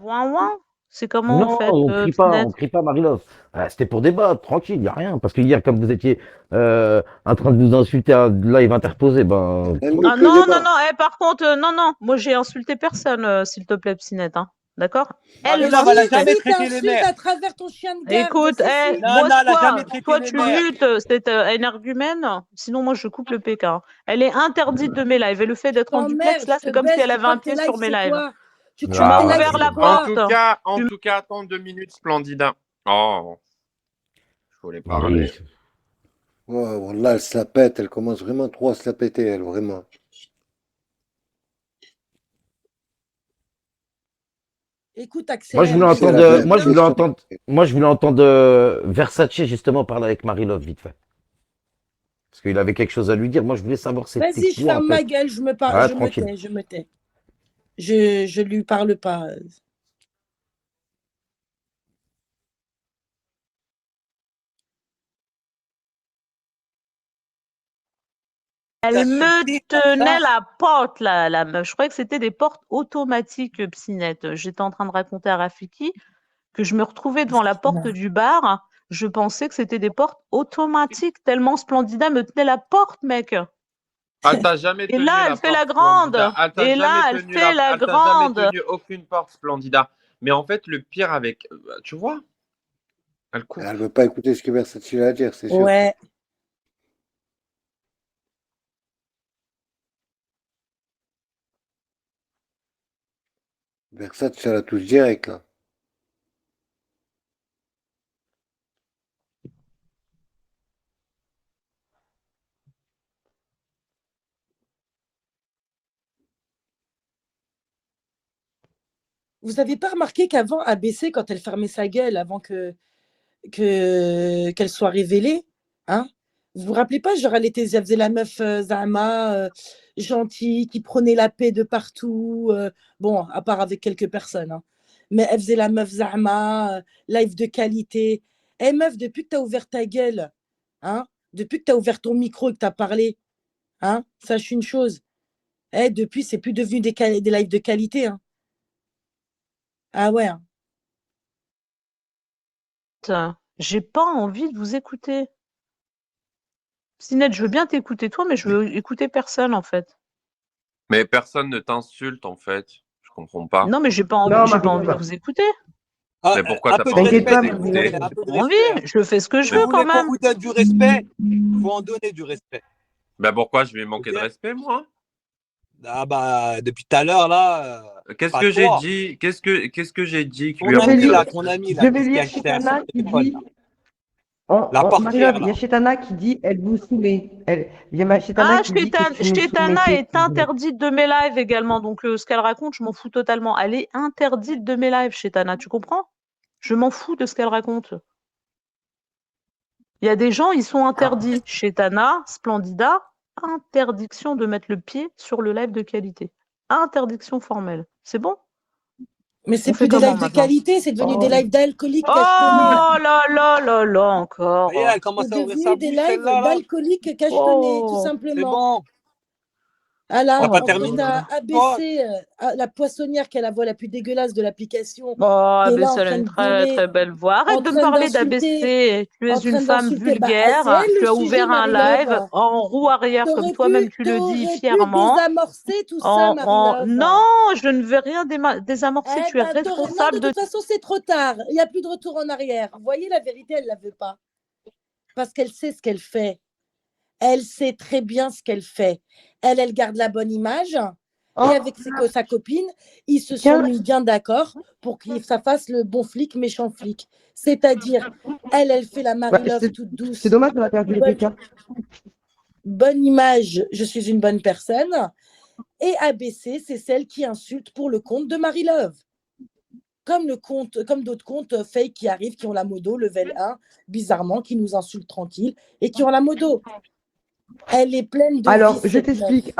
Ouin ouin? C'est comment en Non, fait, on Pinette? crie pas Marilov. C'était pour débattre, tranquille, y a rien. Parce que hier, comme vous étiez en train de nous insulter à live interposé, ben, Elle Ah nique le non, non, débat. non, par contre, non, non, moi j'ai insulté personne, s'il te plaît, Pinette, hein. D'accord? Elle Marie-Laure, m'a elle a Si, insulté. jamais si, traité les t'insultes mères. à travers ton chien de garde. Écoute, Si, si. Nana, elle a jamais pose-toi, traité toi les tu mères. mutes, c'est énergumène, sinon moi je coupe le PK, hein. Elle est interdite de mes lives et le fait d'être en duplex, T'emmerdes, là, je te c'est comme si baisse. elle Tu avait crois un que tes pied sur lives, mes c'est lives. quoi? Tu Tu crois que m'as tes lives, ouvert arrêtez. la c'est En quoi? tout porte. cas, Tu attends 2 minutes, Splendida. Oh, je voulais Oui. parler. Ouais, voilà, elle se la pète. Elle commence vraiment trop à se la péter, elle, vraiment. Écoute, Moi, je voulais accélère. C'est Je la entendre, veux bête, moi, je bien. voulais laisse tomber. entendre, moi, je voulais entendre Versace justement parler avec Marilov vite fait. Parce qu'il avait quelque chose à lui dire. Moi, je voulais savoir c'était Vas-y, je quoi en ferme ma fait. gueule. Ah, Je me tranquille. tais, je me tais. Je lui parle pas. Elle me T'insulter comme tenait ça. la porte, la meuf. Je croyais que c'était des portes automatiques, Pinette. J'étais en train de raconter à Rafiki que je me retrouvais devant la porte du bar. Je pensais que c'était des portes automatiques, tellement Splendida me tenait la porte, mec. Elle t'a jamais Et tenu là, la elle fait la porte, Splendida. grande. Et là, elle fait la Elle t'a jamais grande. tenu aucune porte, Splendida. Mais en fait, le pire avec, tu vois, elle coupe. Elle veut pas écouter ce que Versace a à dire, c'est sûr. Ouais. Versace, ça la touche direct, là. Vous avez pas remarqué qu'avant, ABC, quand elle fermait sa gueule, avant qu'elle soit révélée, hein? Vous vous rappelez pas, genre, elle faisait la meuf Zama, gentille, qui prenait la paix de partout, bon, à part avec quelques personnes, hein. Mais elle faisait la meuf Zama, live de qualité. Eh meuf, depuis que tu as ouvert ta gueule, hein? Depuis que tu as ouvert ton micro et que tu as parlé, hein? Sache une chose, eh, depuis, c'est plus devenu des lives de qualité, hein. Ah ouais, hein. J'ai pas envie de vous écouter. Sinette, je veux bien t'écouter toi, mais je veux écouter personne en fait. Mais personne ne t'insulte, en fait. Je comprends pas. Non, mais Non, j'ai pas envie de Marie-Love. vous écouter. Ah, Mais pourquoi un t'as peu pas de envie de T'inquiète respect, pas, nous s'il vous écouter? plaît. Marie-Love. Un peu de J'ai envie, respect. je fais ce que je Vous veux quand voulez qu'on même. vous donne du respect? Faut en donner du respect. Ben pourquoi je vais manquer de Ok? respect, moi? Ah bah, depuis tout à l'heure, là, Qu'est-ce pas que j'ai toi. dit? Qu'est-ce que j'ai dit qui lui Ton a Je vais manqué ami, de lire, là, respect? je vais qu'est-ce lire qui t'a insulté Chetana au qui téléphone, dit, là? La portière, Marie-Love, il y a là. Chetana qui dit, elle vous saoulez. Il y a Chetana Ah, qui dit que tu nous Shetana soumettais. est interdite de mes lives également, donc ce qu'elle raconte, je m'en fous totalement. Elle est interdite de mes lives, Shetana, tu comprends? Je m'en fous de ce qu'elle raconte. Il y a des gens, ils sont interdits. Shetana, Splendida, interdiction de mettre le pied sur le live de qualité. Interdiction formelle. C'est bon? Mais On c'est fait plus des comment lives de maintenant? qualité, c'est devenu des Oh, lives d'alcooliques cachetonnés. Oh là là là là, Ça y est, encore. elle commence C'est à ouvrir sa devenu des bouche, lives celle-là, là. d'alcooliques cachetonnés, tout Oh, C'est simplement. bon. Ah là, T'as pas entre terminé, ta toi? ABC, la poissonnière qui a la voix la plus dégueulasse de l'application, oh, qui est là ABC, en elle a train une de très gueuler, très belle voix. en Arrête de me train parler d'insulter, d'ABC. Tu es une femme bah, c'est vulgaire. elle Tu le as sujet, ouvert un live Marie-Love. en roue arrière, comme toi-même tu le dis T'aurais pu fièrement. désamorcer tout ça, Marie-Love. Non, je ne veux rien désamorcer. Eh Tu es ben, non, responsable de de. toute façon, c'est trop tard. Il n'y a plus de retour en arrière. Vous voyez, la vérité, elle ne la veut pas. Parce qu'elle sait ce qu'elle fait. Elle sait très bien ce qu'elle fait. Elle garde la bonne image. Et oh, avec sa copine, ils se sont tiens, mis bien d'accord pour que ça fasse le bon flic, méchant flic. C'est-à-dire, elle fait la bah, Marie-Love toute c'est douce. dommage qu'elle a perdu les Bonne, PK. bonne image, je suis une bonne personne. Et ABC, c'est celle qui insulte pour le compte de Marie-Love. Comme d'autres comptes fake qui arrivent, qui ont la modo, level 1, bizarrement, qui nous insultent tranquille et qui ont la modo. Elle est pleine de Alors, vices, je cette meuf. t'explique,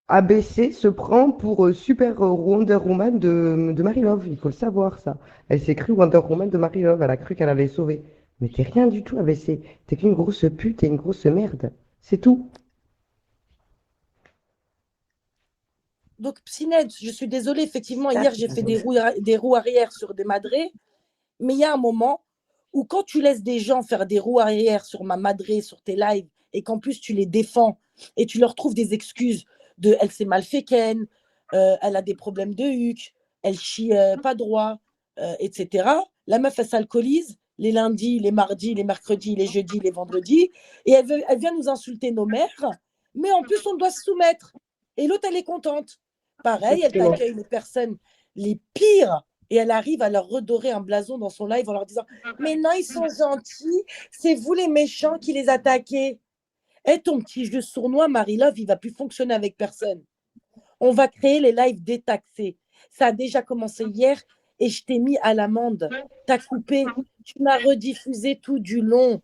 ABC se prend pour Super Wonder Woman de Marie-Love. Il faut le savoir, ça. Elle s'est crue Wonder Woman de Marie-Love. Elle a cru qu'elle allait sauver. Mais t'es rien du tout, ABC. T'es qu'une grosse pute et une grosse merde. C'est tout. Donc, Psynette, je suis désolée, effectivement, hier, j'ai fait des roues arrière sur des madrés, mais il y a un moment où quand tu laisses des gens faire des roues arrière sur ma madré, sur tes lives, et qu'en plus tu les défends, et tu leur trouves des excuses de « elle s'est mal fait ken, elle a des problèmes de huc, elle chie pas droit, etc. » La meuf, elle s'alcoolise les lundis, les mardis, les mercredis, les jeudis, les vendredis, et elle vient nous insulter nos mères, mais en plus, on doit se soumettre. Et l'autre, elle est contente. Pareil, elle t'accueille les personnes les pires et elle arrive à leur redorer un blason dans son live en leur disant « Mais non, ils sont gentils, c'est vous les méchants qui les attaquez. » Et ton petit jeu sournois, Marie-Love, il ne va plus fonctionner avec personne. On va créer les lives détaxés. Ça a déjà commencé hier et je t'ai mis à l'amende. Tu as coupé, tu m'as rediffusé tout du long.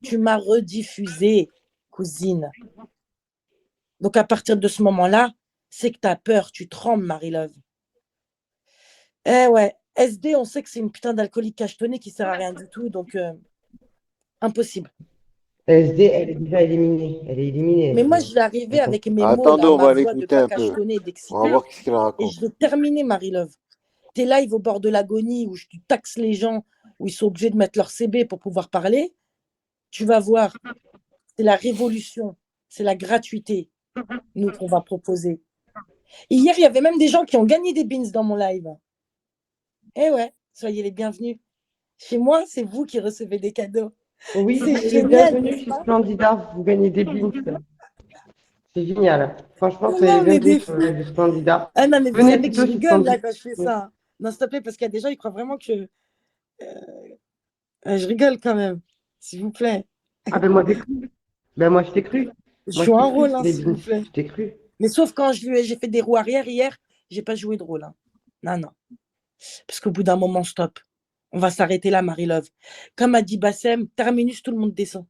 Tu m'as rediffusé, cousine. Donc, à partir de ce moment-là, c'est que tu as peur, tu trembles, Marie-Love. Eh ouais, SD, on sait que c'est une putain d'alcoolique cachetonnée qui sert à rien du tout, donc impossible. SD, elle est déjà éliminée. Elle est éliminée. Mais moi, je vais arriver avec mes mots, Attendez, là, on va ma voix de l'écouter pas un peu. cachetonner et On va d'exciter. voir qu'est-ce qu'il Et raconte. je vais terminer, Marie-Love. Tes lives au bord de l'agonie où je taxe les gens, où ils sont obligés de mettre leur CB pour pouvoir parler, tu vas voir, c'est la révolution, c'est la gratuité, nous, qu'on va proposer. Et hier, il y avait même des gens qui ont gagné des beans dans mon live. Eh ouais, soyez les bienvenus. Chez moi, c'est vous qui recevez des cadeaux. Oui, C'est génial. génial, Bienvenue n'est-ce chez pas? Splendida. Vous gagnez des beans. C'est génial. Franchement, Non, soyez non, mais bienvenus des sur fous. le live de Splendida. Ah non, mais vous Venez savez que je plutôt sur rigole là Splendida. quand je fais ça. Non, s'il te plaît, parce qu'il y a des gens, ils croient vraiment que je rigole quand même. S'il vous plaît. Ah ben moi, j'ai cru. Ben moi, je t'ai cru. Je Moi, joue je t'ai un cru rôle, sur hein, les s'il vous beans. plaît. Je t'ai cru. Mais sauf quand j'ai fait des roues arrière hier, j'ai pas joué de rôle. Hein. Non, non. Parce qu'au bout d'un moment, stop. On va s'arrêter là, Marie-Love. Comme a dit Bassem, terminus, tout le monde descend.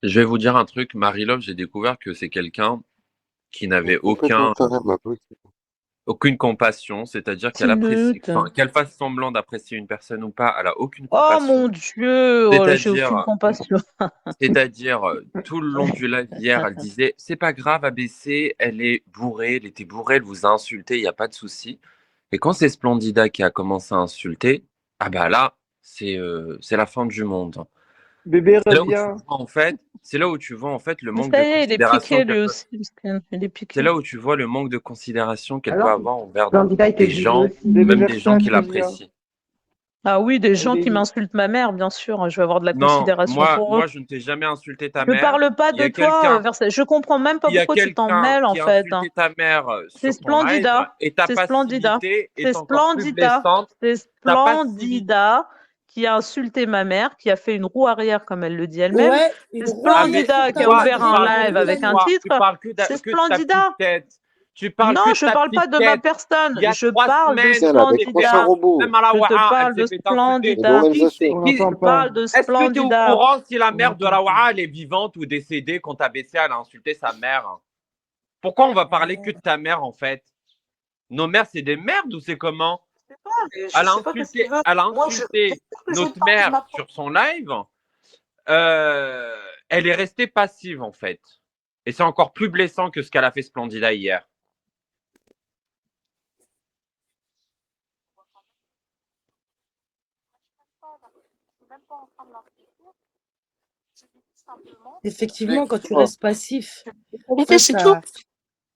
Je vais vous dire un truc, Marie-Love, j'ai découvert que c'est quelqu'un qui n'avait aucune compassion, c'est-à-dire qu'elle apprécie, qu'elle fasse semblant d'apprécier une personne ou pas, elle a aucune Oh compassion. mon Dieu, oh là, j'ai aucune compassion. C'est-à-dire, tout le long du live hier, elle disait, c'est pas grave, ABC, elle est bourrée, elle était bourrée, elle vous a insulté, il n'y a pas de souci. Et quand c'est Splendida qui a commencé à insulter, ah bah là, c'est la fin du monde. Bébé, C'est là où tu reviens. vois, en fait, c'est là où tu vois en fait le manque Ça de y est, il est considération. piqué lui aussi. Il est piqué. C'est là où tu vois le manque de considération qu'elle peut Alors, avoir envers Splendida était des gens, aussi. Bébé même des gens qui Versailles, reviens. l'apprécient. Ah oui, des gens Elle qui est- m'insultent ma mère, bien sûr. Je vais avoir de la Non, considération pour eux. moi, je ne t'ai jamais insulté ta Je mère. parle pas Il y a de toi, quelqu'un, Versailles. Je comprends même pas il y a pourquoi tu t'en quelqu'un mêles en qui a fait. insulté ta mère C'est sur ton live Splendida. et ta C'est Splendida. passivité C'est est encore plus Splendida. blessante. C'est Ta passivité. Splendida qui a insulté ma mère, qui a fait une roue arrière comme elle le dit elle-même. Ouais, une C'est roue arrière Splendida sur qui a ta ouvert madré un pendant live toute avec la un nuit. Tu titre. parles que C'est de ta Splendida. petite tête. Tu parles Non, que de je ta parle pas petite de ma tête. personne. Il y a Je 3 parle de semaines, Elle a des t'étais prochains Splendida. robots. même à la Je te Waha, elle parle s'est de fait Et Splendida. l'organisation. On Je n'entend te pas. parle de Est-ce que tu es au Splendida. courant si la On mère de n'entend la pas. Waha elle est vivante ou décédée quand ABC elle a insulté sa mère? Pourquoi on va parler que de ta mère en fait? Nos mères c'est des merdes ou c'est comment? Elle a insulté notre mère sur son live. Elle est restée passive en fait. Et c'est encore plus blessant que ce qu'elle a fait Splendida hier. Effectivement, quand tu restes passif face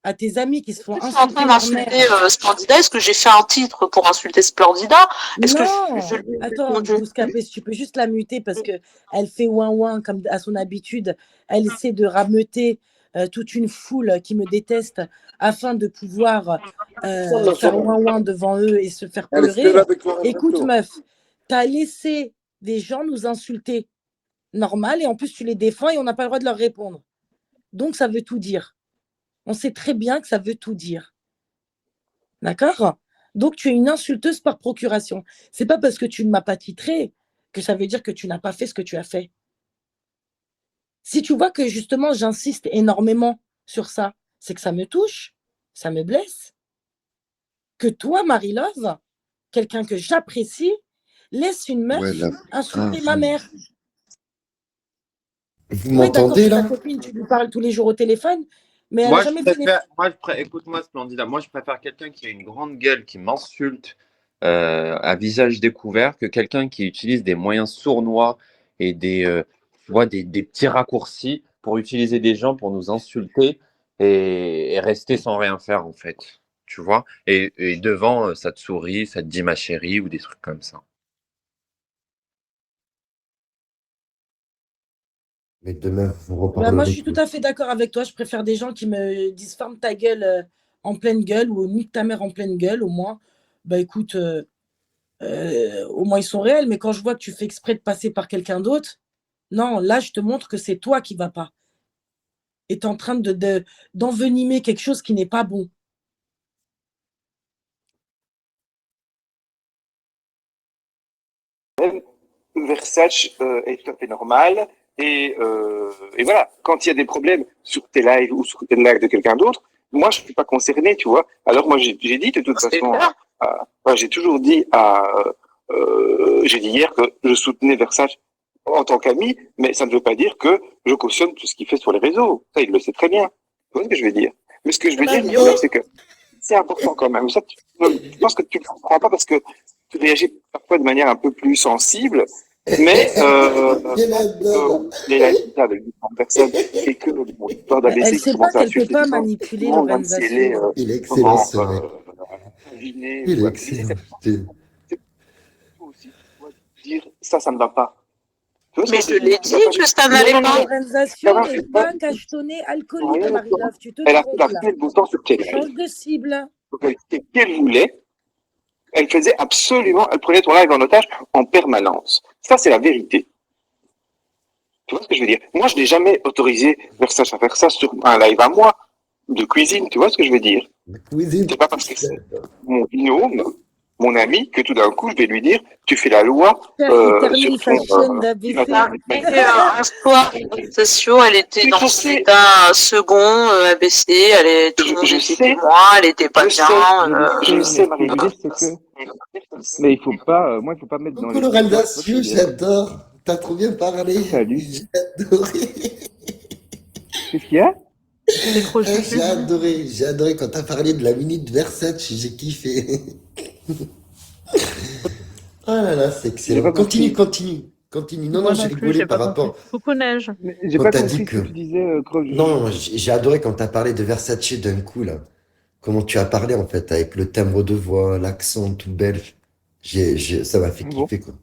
à tes amis qui se font Je suis en insulter train leur d'insulter mère. Splendida. Est-ce que j'ai fait un titre pour insulter Splendida? Est-ce que Non, je lui ai attends, répondu? Bouscapé, si tu peux juste la muter parce que elle fait ouin-ouin comme à son habitude. Elle essaie de rameuter toute une foule qui me déteste afin de pouvoir faire ouin-ouin devant eux et se faire pleurer. Écoute, meuf, t'as laissé des gens nous insulter. Normal, et en plus tu les défends et on n'a pas le droit de leur répondre. Donc ça veut tout dire. On sait très bien que ça veut tout dire. D'accord? Donc tu es une insulteuse par procuration. C'est pas parce que tu ne m'as pas titré que ça veut dire que tu n'as pas fait ce que tu as fait. Si tu vois que justement j'insiste énormément sur ça, c'est que ça me touche, ça me blesse. Que toi, Marie-Love, quelqu'un que j'apprécie, laisse une meuf insulter ma mère. Vous Ouais, d'accord, m'entendez c'est ta là? copine, tu lui parles tous les jours au téléphone, Mais elle Moi, a je jamais donné. préfère, écoute-moi, Splendida, moi, je préfère quelqu'un qui a une grande gueule, qui m'insulte à visage découvert, que quelqu'un qui utilise des moyens sournois et tu vois, des petits raccourcis pour utiliser des gens pour nous insulter et rester sans rien faire, en fait. Tu vois? Et devant, ça te sourit, ça te dit ma chérie ou des trucs comme ça. Mais demain, vous Bah, moi, je reparlerez. suis tout à fait d'accord avec toi. Je préfère des gens qui me disent ferme ta gueule en pleine gueule ou nique ta mère en pleine gueule, au moins. Bah écoute, au moins ils sont réels. Mais quand je vois que tu fais exprès de passer par quelqu'un d'autre, non, là, je te montre que c'est toi qui vas pas. Et tu es en train d'envenimer quelque chose qui n'est pas bon. Versace est tout à fait normal. Et voilà, quand il y a des problèmes sur tes lives ou sur tes lives de quelqu'un d'autre, moi, je ne suis pas concerné, tu vois. Alors, moi, j'ai dit de toute façon, j'ai toujours dit j'ai dit hier que je soutenais Versace en tant qu'ami, mais ça ne veut pas dire que je cautionne tout ce qu'il fait sur les réseaux. Ça, il le sait très bien. Tu vois ce que je veux dire? Mais ce que je veux dire, c'est que c'est important quand même. Ça, je pense que tu ne comprends pas parce que tu réagis parfois de manière un peu plus sensible, mais les lives avec différentes personnes et que l'histoire Elle d'ABC ne qui sait pas commence à qu'elle ne peut insulter pas les gens, manipuler tout le monde, même si elle est l'organisation. Il est excellent, ce mec. imaginée Il ou est abusée, excellent. c'est aussi dire ça ne va pas. Tu vois ce Mais que je veux l'ai dire? dit que ça n'allait Mais pas. l'organisation n'est pas cachetonnée alcoolique, Rien, Marie-Love. Tu te elle a fait trompes la là. fête bouton sur tes lives. Change de cible. Donc elle disait qu'elle voulait, elle faisait absolument, elle prenait ton live en otage en permanence. Ça, c'est la vérité. Tu vois ce que je veux dire? Moi, je n'ai jamais autorisé Versace à faire ça sur un live à moi de cuisine. Tu vois ce que je veux dire? Cuisine. C'est pas parce que c'est mon binôme, mon ami, que tout d'un coup, je vais lui dire, tu fais la loi Eternally sur ton... fashion d'ABC. Un soir, l'organisation, elle était dans son état second, ABC, tout le monde était témoin, elle était pas bien. Je sais, Marie. Mais il faut pas, moi, il faut pas mettre dans Coucou les l'organisation, j'adore. T'as trop bien parlé. Salut. J'ai adoré. Qu'est-ce qu'il y a? J'ai adoré quand t'as parlé de la minute Versace, j'ai kiffé. Oh là là, c'est excellent. Continue. Non, Moi j'ai non plus, rigolé j'ai par pas rapport. compris. Coucou Neige. J'ai Quand pas t'as compris dit ce que que- tu disais, Croc. Non, j'ai adoré quand t'as parlé de Versace d'un coup, là. Comment tu as parlé, en fait, avec le timbre de voix, l'accent tout belge. Ça m'a fait Bon. kiffer, quoi.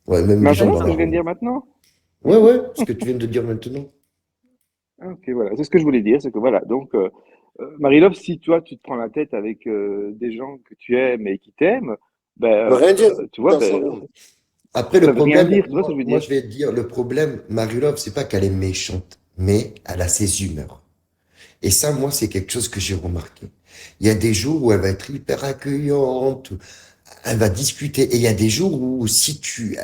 Ouais, même les gens Maintenant, dans ce que la je viens de rue. dire maintenant? Ouais, ce que tu viens de dire maintenant. Ah, ok, voilà. C'est ce que je voulais dire, c'est que voilà. Donc, Marie-Love, si toi, tu te prends la tête avec des gens que tu aimes et qui t'aiment, ben, Rien dire, tu vois, putain, ben, sans- Après, ça le veut rien problème, dire, tu vois ce que je veux moi, dire? je vais te dire, le problème, Marie-Love, c'est pas qu'elle est méchante, mais elle a ses humeurs. Et ça, moi, c'est quelque chose que j'ai remarqué. Il y a des jours où elle va être hyper accueillante, elle va discuter, et il y a des jours où si tu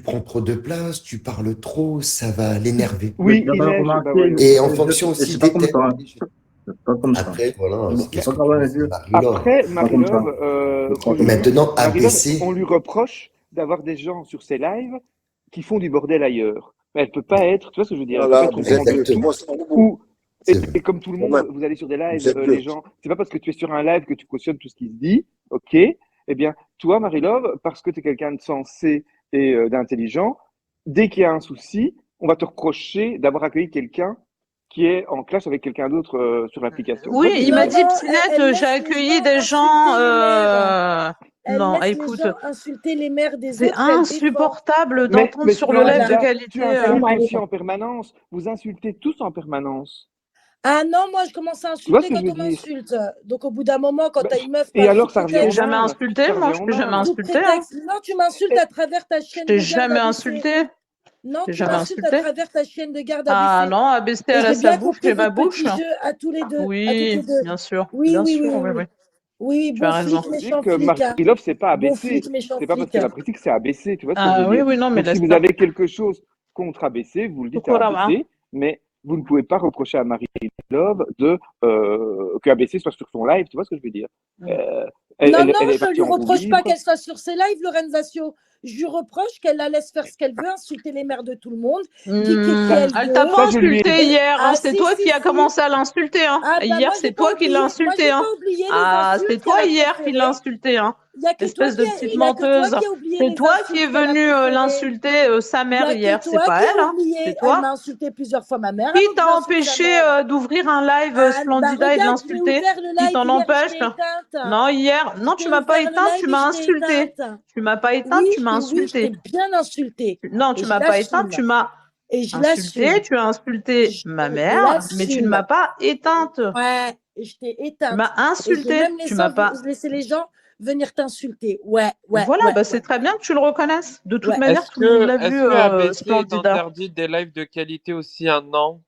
prends trop de place, tu parles trop, ça va l'énerver. Oui, J'avais Inès, bah remarqué, ouais. Et en mais fonction c'est aussi pas des comme thèmes. ça. C'est pas comme ça. Après, voilà, C'est qu'est-ce pas que grave à tu veux, dire. c'est Marie-Love. Après, C'est pas comme ça. Marie-Love, C'est pas comme ça. Maintenant, Marie-Love, ABC, on lui reproche d'avoir des gens sur ses lives qui font du bordel ailleurs. Mais elle peut pas être, tu vois ce que je veux dire, elle peut pas voilà, être au courant de exactement. tout. Ou, et, C'est vrai. et comme tout le monde, vous allez sur des lives, Vous êtes les deux. gens, c'est pas parce que tu es sur un live que tu cautionnes tout ce qui se dit, ok? Eh bien, toi, Marie-Love, parce que tu es quelqu'un de sensé et d'intelligent, dès qu'il y a un souci, on va te reprocher d'avoir accueilli quelqu'un qui est en clash avec quelqu'un d'autre sur l'application. Oui, Tu vois ce que il je m'a veux dit, dire? Pinette, j'ai accueilli des gens. Elle Non, laisse écoute, les gens insulter les mères des c'est autres, elle défend. insupportable d'entendre sur le live de Splendida, qualité. tu insultes aussi en permanence. Vous insultez tous en permanence. Ah non, moi je commence à Tu vois ce insulter que je quand veux on dire? m'insulte. Donc au bout d'un moment, quand Bah, t'as une meuf et pas alors, sous ça revient Je t'ai au prétexte, jamais même. insulté, Ça moi, revient je au t'ai jamais même. sous insulté. Hein. prétexte, non, tu m'insultes à travers ta Je chienne t'ai de garde jamais ABC. insulté. Non, Je t'ai tu jamais m'insultes à insulté. travers ta chienne de garde Ah ABC. non, ABC, Et elle a j'ai sa bien bouche, compris j'ai ma votre bouche. petit jeu à tous les deux, à toutes Oui, les deux. bien sûr. Oui, Bien oui, sûr, oui, oui, oui, oui. oui. Oui, Tu bon as raison. flic, Je dis méchant que flic. Hein. Marie-Love, c'est pas Bon ABC. flic, méchant C'est pas parce flic. qu'elle apprécie que c'est ABC. Tu vois ce que je Ah veux oui, dire? oui, non, mais Donc, si laisse vous pas. avez quelque chose contre ABC, vous le dites à Tukurama. ABC, mais vous ne pouvez pas reprocher à Marie-Love que ABC soit sur son live. Tu vois ce que je veux dire? Non, Elle non, est je partie lui en roue reproche pas libre. qu'elle soit sur ses lives, Lorenzaccio. Je lui reproche qu'elle la laisse faire ce qu'elle veut, insulter les mères de tout le monde, qui Elle t'a pas insulté hier, hein. C'est toi qui as commencé à l'insulter. Hein. Ah, bah, hier, moi, c'est toi qui l'as insulté. Hein. oublié les Ah, insultes c'est toi qu'elle a hier qui préférées. l'as insulté. Hein. Il y a que toi Espèce de qui petite il y a que toi menteuse. qui as oublié C'est les toi insultes qui est qu'elle a venu préférées. l'insulter, sa Il y mère a hier. que C'est toi pas qui elle. as Hein. oublié. C'est Elle toi. m'a insulté plusieurs fois ma mère. Qui avant que t'a j'insulte sa empêché mère. d'ouvrir un live Bah, Splendida et de regarde, j'ai l'insulter? ouvert le Qui live t'en hier et empêche? je t'ai éteinte. Non, hier. Non, Je tu t'ai m'as pas ouvert le éteinte, live tu et m'as je t'ai insulté. éteinte. Tu m'as pas éteinte, Oui, tu m'as je t'ai insulté. bien insulté. Non, Et tu je m'as pas éteinte, l'assume. tu m'as Et je insulté, l'assume. tu as insulté ma mère, mais tu ne l'assume. m'as pas éteinte. Ouais, et je t'ai Tu éteinte. m'as Et j'ai insulté, même tu m'as pas. laissé les gens venir t'insulter. Ouais, ouais, Voilà, ouais, bah ouais. c'est très bien que tu le reconnaisses. De toute Ouais. manière, Est-ce tout le monde l'a que, vu, est-ce que ABC est Splendida. interdit des lives de qualité aussi un an?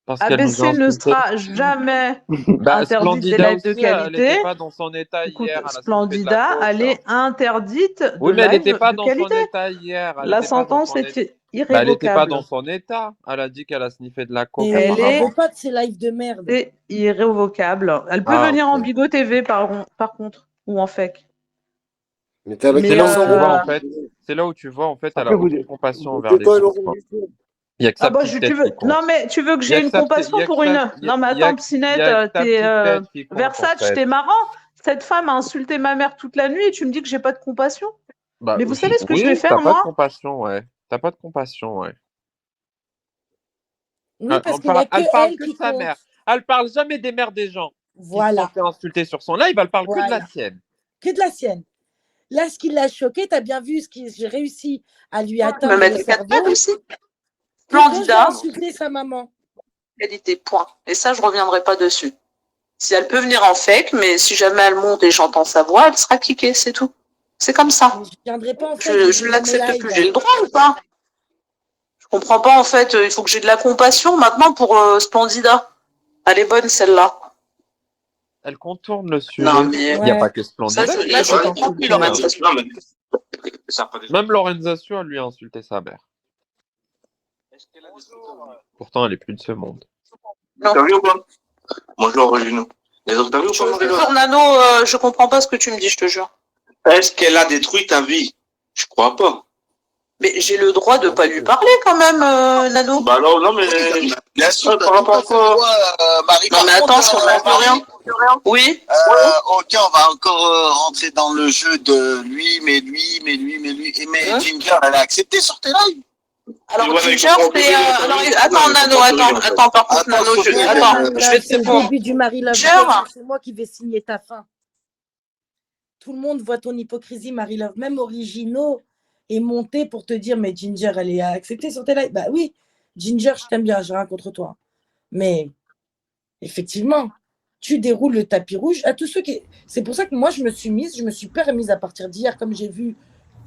Parce qu'elle nous a ABC ne insultés. sera jamais Bah, interdite des Splendida lives de aussi, elle qualité. n'était pas dans son état Écoute, hier. Elle a sniffé de la Splendida, coke. elle est interdite de Oui, mais elle n'était live pas de dans son qualité. état hier. Elle La n'était pas dans sentence son état. est Bah, elle n'était pas irrévocable. dans son état. Elle a dit qu'elle a sniffé de la coke Et Elle j'en est, veux pas de ces lives de merde. c'est irrévocable. Elle peut Ah, venir en ok. Bigo TV par contre, ou en fake. Mais t'es avec Mais C'est là où tu vois, euh, en fait. C'est là où tu vois, en fait, elle Après, a vous aucune dites. compassion envers C'est les toi, autres. Laurent Quoi. Dufour. Il n'y a que ah sa bah petite tu tête veux. qui compte. Non mais tu veux que Il y a j'ai que une sa petite- il y compassion a que pour sa- une. il y a- Non mais il y a attends, que- il y Psynette, a que ta t'es petite tête qui compte, en Versace, fait. t'es marrant. Cette femme a insulté ma mère toute la nuit et tu me dis que j'ai pas de compassion. Bah, Mais vous savez ce que je vais oui, faire t'as pas de moi? compassion, ouais. T'as pas de compassion, ouais. Oui, parce qu'il n'y a que Elle parle elle que qui de sa compte. mère. Elle parle jamais des mères des gens qui se Voilà. sont fait insulter sur son live. Elle parle que de la Voilà. sienne. Que de la sienne. Là, ce qui l'a choqué, t'as bien vu ce que j'ai réussi à lui Me atteindre mettre le 4 cerveau. pattes aussi. Que quand j'ai Splendida, insulté sa maman. qualité, point. Et ça, je reviendrai pas dessus. Si elle peut venir en fake, mais si jamais elle monte et j'entends sa voix, elle sera kickée, c'est tout. C'est comme ça. Mais je viendrai pas en fait. Je l'accepte plus. J'ai le droit ou pas? Je comprends pas en fait. Il faut que j'ai de la compassion maintenant pour Splendida. Elle est bonne celle-là. Elle contourne le sujet. Non mais Il n'y a pas que Splendida. ça, qui là, peut je comprends plus t'insulter, Lorenza. Même Lorenzo, elle lui a insulté sa mère. Pourtant, elle est plus de ce monde. Non. T'as vu ou pas? Bonjour, Juno. Les autres, t'as vu ou pas, Marie-Laure? Bonjour Nano, je comprends pas ce que tu me dis, je te jure. Est-ce qu'elle a détruit ta vie? Je crois pas. Mais j'ai le droit de pas lui parler quand même, Nano. Bah non, mais bien sûr, par rapport à quoi? Marie, Non mais attends, si on n'a plus rien. Oui. Ok, on va encore rentrer dans le jeu de lui. Mais Ginger, elle a accepté sur tes lives. Alors Ouais, Ginger, mais c'est... attends Nano, attends, par contre Nano, je vais te C'est le répondre. début du Marie-Love. Ginger. C'est moi qui vais signer ta fin. Tout le monde voit ton hypocrisie, Marie-Love. Même Originaux est monté pour te dire, mais Ginger, elle est acceptée sur tes lives. Bah oui, Ginger, je t'aime bien, j'ai rien contre toi. Mais effectivement, tu déroules le tapis rouge à tous ceux qui... C'est pour ça que moi, je me suis permise à partir d'hier, comme j'ai vu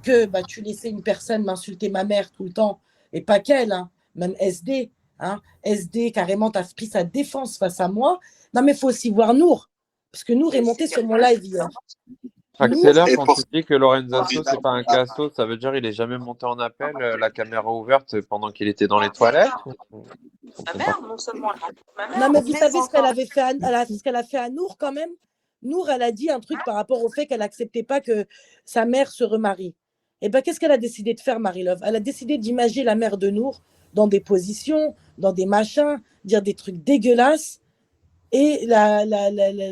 que bah, tu laissais une personne m'insulter ma mère tout le temps, et pas qu'elle, hein, même SD. Hein, SD, carrément, t'as pris sa défense face à moi. Non, mais il faut aussi voir Nour, parce que Nour est monté sur mon live hier. Accélère quand tu dis que Lorenzo, c'est pas un casso, ça veut dire qu'il est jamais monté en appel, la caméra ouverte pendant qu'il était dans les toilettes? Ma mère, non seulement ma mère, Non, mais vous savez ce qu'elle avait fait ce qu'elle a fait à Nour quand même. Nour, elle a dit un truc par rapport au fait qu'elle n'acceptait pas que sa mère se remarie. Et bien, qu'est-ce qu'elle a décidé de faire, Marie-Love? Elle a décidé d'imager la mère de Nour dans des positions, dans des machins, dire des trucs dégueulasses et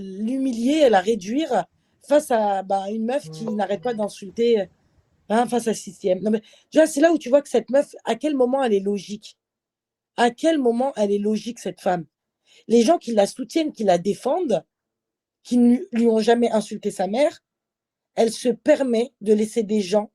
l'humilier, la réduire face à une meuf qui n'arrête pas d'insulter face à Système. Non, mais c'est là où tu vois que cette meuf, à quel moment elle est logique? À quel moment elle est logique, cette femme? Les gens qui la soutiennent, qui la défendent, qui ne lui ont jamais insulté sa mère, elle se permet de laisser des gens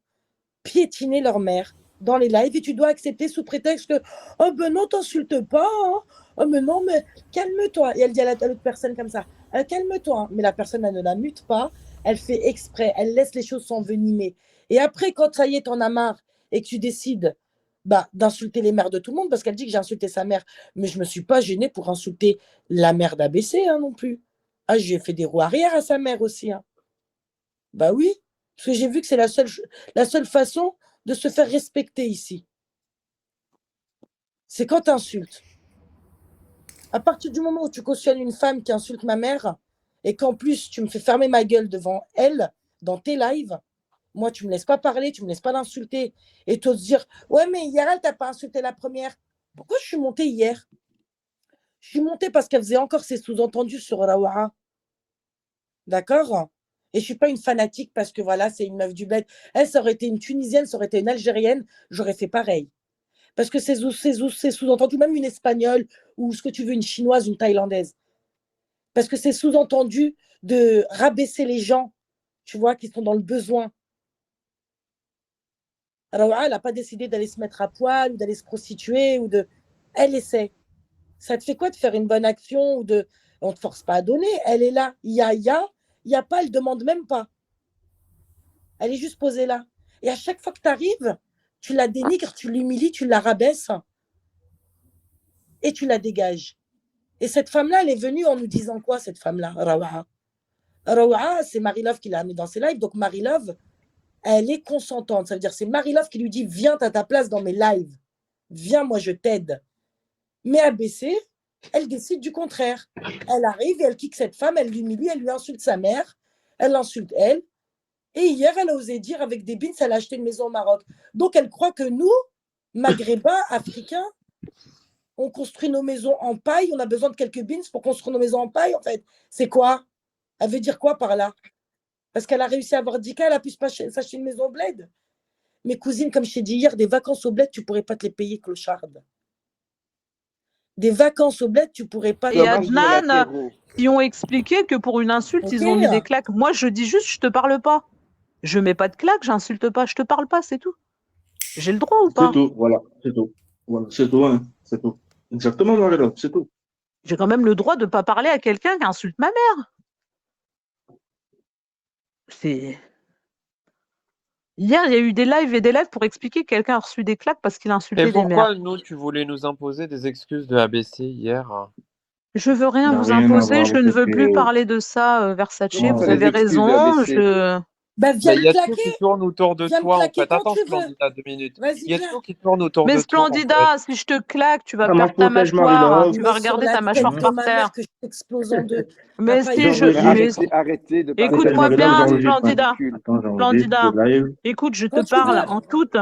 piétiner leur mère dans les lives et tu dois accepter sous prétexte que « Oh ben non, t'insultes pas, hein. Oh mais non, mais calme-toi ». Et elle dit à l'autre personne comme ça « Calme-toi hein. ». Mais la personne, elle ne la mute pas, elle fait exprès, elle laisse les choses s'envenimer. Et après, quand ça y est, t'en as marre et que tu décides d'insulter les mères de tout le monde, parce qu'elle dit que j'ai insulté sa mère, mais je ne me suis pas gênée pour insulter la mère d'ABC hein, non plus. Ah, j'ai fait des roues arrière à sa mère aussi. Hein. Bah oui, parce que j'ai vu que c'est la seule façon de se faire respecter ici. C'est quand tu insultes. À partir du moment où tu cautionnes une femme qui insulte ma mère et qu'en plus tu me fais fermer ma gueule devant elle dans tes lives, Moi, tu me laisses pas parler, tu me laisses pas l'insulter. Et t'oses dire, ouais, mais hier, elle t'a pas insulté la première. Pourquoi je suis montée hier? Je suis montée parce qu'elle faisait encore ses sous-entendus sur Rawaa. D'accord? Et je suis pas une fanatique parce que voilà, c'est une meuf du bled. Elle, ça aurait été une Tunisienne, ça aurait été une Algérienne, j'aurais fait pareil. Parce que c'est sous-entendu, même une Espagnole ou ce que tu veux, une Chinoise, une Thaïlandaise. Parce que c'est sous-entendu de rabaisser les gens, tu vois, qui sont dans le besoin. Alors, elle n'a pas décidé d'aller se mettre à poil ou d'aller se prostituer ou de. Elle essaie. Ça te fait quoi de faire une bonne action ou de. On ne te force pas à donner. Elle est là. Il y a pas, elle ne demande même pas. Elle est juste posée là. Et à chaque fois que tu arrives, tu la dénigres, tu l'humilies, tu la rabaisses et tu la dégages. Et cette femme-là, elle est venue en nous disant quoi, cette femme-là, Rawaa? Rawaa, c'est Marie-Love qui l'a amenée dans ses lives. Donc Marie-Love, elle est consentante. Ça veut dire c'est Marie-Love qui lui dit viens, t'as ta place dans mes lives. Viens, moi, je t'aide. Mais ABC, elle décide du contraire. Elle arrive et elle kick cette femme, elle l'humilie, elle lui insulte sa mère, elle l'insulte elle. Et hier, elle a osé dire avec des bins, elle a acheté une maison au Maroc. Donc, elle croit que nous, Maghrébins, Africains, on construit nos maisons en paille, on a besoin de quelques bins pour construire nos maisons en paille, en fait. C'est quoi? Elle veut dire quoi par là? Parce qu'elle a réussi à avoir 10K, elle a pu s'acheter une maison au bled. Mes cousines, comme je t'ai dit hier, des vacances au bled, tu ne pourrais pas te les payer, clocharde. Des vacances au bled, tu ne pourrais pas... Et Adnan, qui ont expliqué que pour une insulte, ils ont mis des claques. Moi, je dis juste, je te parle pas. Je mets pas de claques, j'insulte pas, je te parle pas, c'est tout. J'ai le droit ou pas? C'est tout, voilà, c'est tout. Voilà, c'est tout, hein, c'est tout. Exactement, Marie-Love, c'est tout. J'ai quand même le droit de pas parler à quelqu'un qui insulte ma mère. C'est... Hier, il y a eu des lives et des lives pour expliquer que quelqu'un a reçu des claques parce qu'il insultait Et des mères. pourquoi, nous, tu voulais nous imposer des excuses de ABC hier? Je veux rien vous imposer, je ne veux plus parler de ça, Versace. Vous avez raison, je... Bah, viens il y a me tout claquer. qui tourne autour de Viens me toi, en claquer fait. quand Attends, tu veux. Splendida, 2 minutes. Vas-y, Il y a viens. tout qui tourne autour Mais de toi, en fait. Splendida, si je te claque, tu vas Ah, moi, perdre ta protège mâchoire, Marie-Love. tu vas Mais sur regarder la ta tête mâchoire de par ma terre. mère que je t'explose en deux. Mais Papa, si il je... veut mais- Arrêtez de parler Écoute-moi de bien, Marie-Love, Splendida. Attends, j'enregistre Splendida. le live. Écoute, je te Quand tu parle veux. en toute...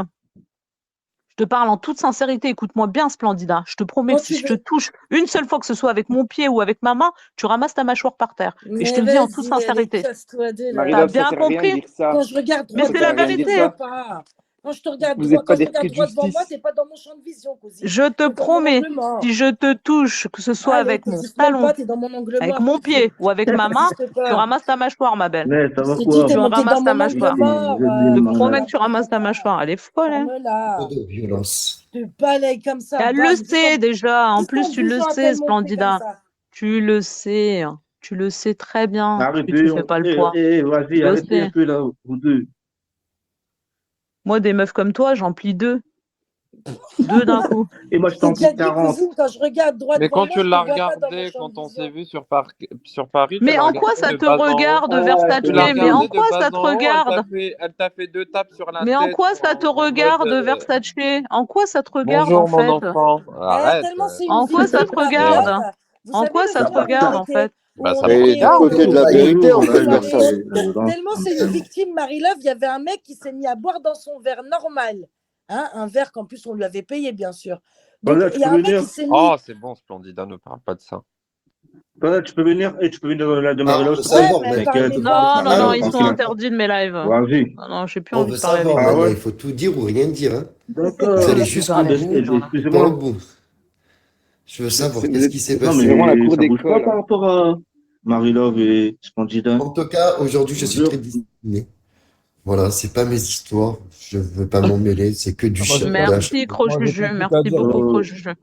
Je te parle en toute sincérité, écoute-moi bien, Splendida. Je te promets Quand que si tu je te veux. touche une seule fois, que ce soit avec mon pied ou avec ma main, tu ramasses ta mâchoire par terre. Et je te Mais le dis en toute vas-y, allez, sincérité. casse-toi de là. T'as Marie-Love, ça bien sert à rien de compris? dire ça. Quand je regarde Mais droit c'est devant la moi, rien de tu dire ne vérité. vois pas. Quand je te regarde Vous droit, n'êtes pas quand je des regarde de droit devant moi, justice. tu n'es pas dans mon champ de vision, cousine. Je te T'es dans mon promets, angle mort. si je te touche, que ce soit Allez, avec mon t'existes même talon, pas, t'es dans mon angle avec mort, mon cousine. pied ou avec ma main, T'existes tu pas. ramasses ta mâchoire, ma belle. Mais ça va Je t'ai dit, quoi? t'es Tu monté ramasses dans ta mon angle mâchoire. mort. Je te promets Marie-Love. que tu ramasses ta mâchoire. Elle est folle, hein? Ferme-la. Trop de violence. Je te balaye comme ça, Elle bam. le sait déjà. En Juste plus, en tu le bougeant à sais, peine mon cul comme Splendida. ça. Tu le sais. Tu le sais très bien que Arrêtez, tu fais pas le poids. vas-y, Tu le arrêtez un sais. peu là, vous deux. Moi, des meufs comme toi, j'en plie deux. Deux d'un coup. Et moi, je T'es t'en déjà plie dit, 40. cousine, quand je regarde droit Mais devant quand moi, tu je l'as te vois pas dans mon regardé, champ de quand on vision. s'est vu sur Paris, tu Mais l'as en quoi regardé ça de te bas en haut. regarde, Versace? Tu l'as Mais en regardé quoi de ça bas te en haut, regarde? elle t'a fait 2 tapes sur la Mais en tête quoi ça te en regarde, mode Versace? En quoi ça te regarde, en bonjour mon fait? enfant. Arrête. Tellement c'est une En quoi ça victime, te regarde? Marie-Love. Vous En savez, quoi le ça te soir où on regarde, en était, fait? Bah, où ça on me Et était du regarde. côté de la en vérité, en fait, soirée, Versailles. tellement c'est une victime, Marie-Love, il y avait un mec qui s'est mis à boire dans son verre normal. Hein, un verre qu'en plus on lui avait payé, bien sûr. Donc Voilà, il tu y a peux un mec venir. qui s'est mis. Oh, c'est bon, Splendida, ne parle pas de ça. Voilà, tu peux venir. Et tu peux venir dans le live de Ah, Marie-Love, on veut s'il te plaît. savoir, mais mec. parle T'inquiète. mes voix Non, avec non, ta non, Marie-Love, ils sont Tranquille. interdits de mes lives. Vas-y. Non, j'ai plus On envie veut de parler avec savoir, eux. Ah maintenant, ouais? il faut tout dire ou rien dire. Hein. D'accord. Vous allez Je jusqu'au parle bout. avec eux, genre là. Pour le Excusez-moi. bout. Je veux savoir, Vous qu'est-ce êtes qui s'est Non, passé? c'est vraiment la mais cour ça bouge pas d'école. par rapport à Marie-Love et Splendida. En tout cas, aujourd'hui, je Je vous suis jure. très discipliné. Voilà, c'est pas mes histoires. Je veux pas m'en mêler. C'est que du Moi, j'ai chapeautage. Merci, moi, j'ai Crojuju. qu'un truc à Merci dire. beaucoup, Euh, Crojuju. Moi,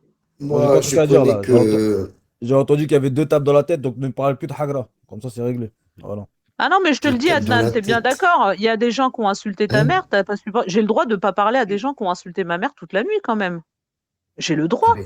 j'ai Moi, qu'un je truc à dire connais là. que. J'ai entendu qu'il y avait 2 tapes dans la tête, donc ne parle plus de Hagra. Comme ça, c'est réglé. Voilà. Ah non, mais je te le Deux dis, tapes dans Adnan, la t'es bien tête. d'accord. Il y a des gens qui ont insulté ta Hein? mère. T'as pas J'ai le droit de pas parler à des gens qui ont insulté ma mère toute la nuit, quand même. J'ai le droit. Mais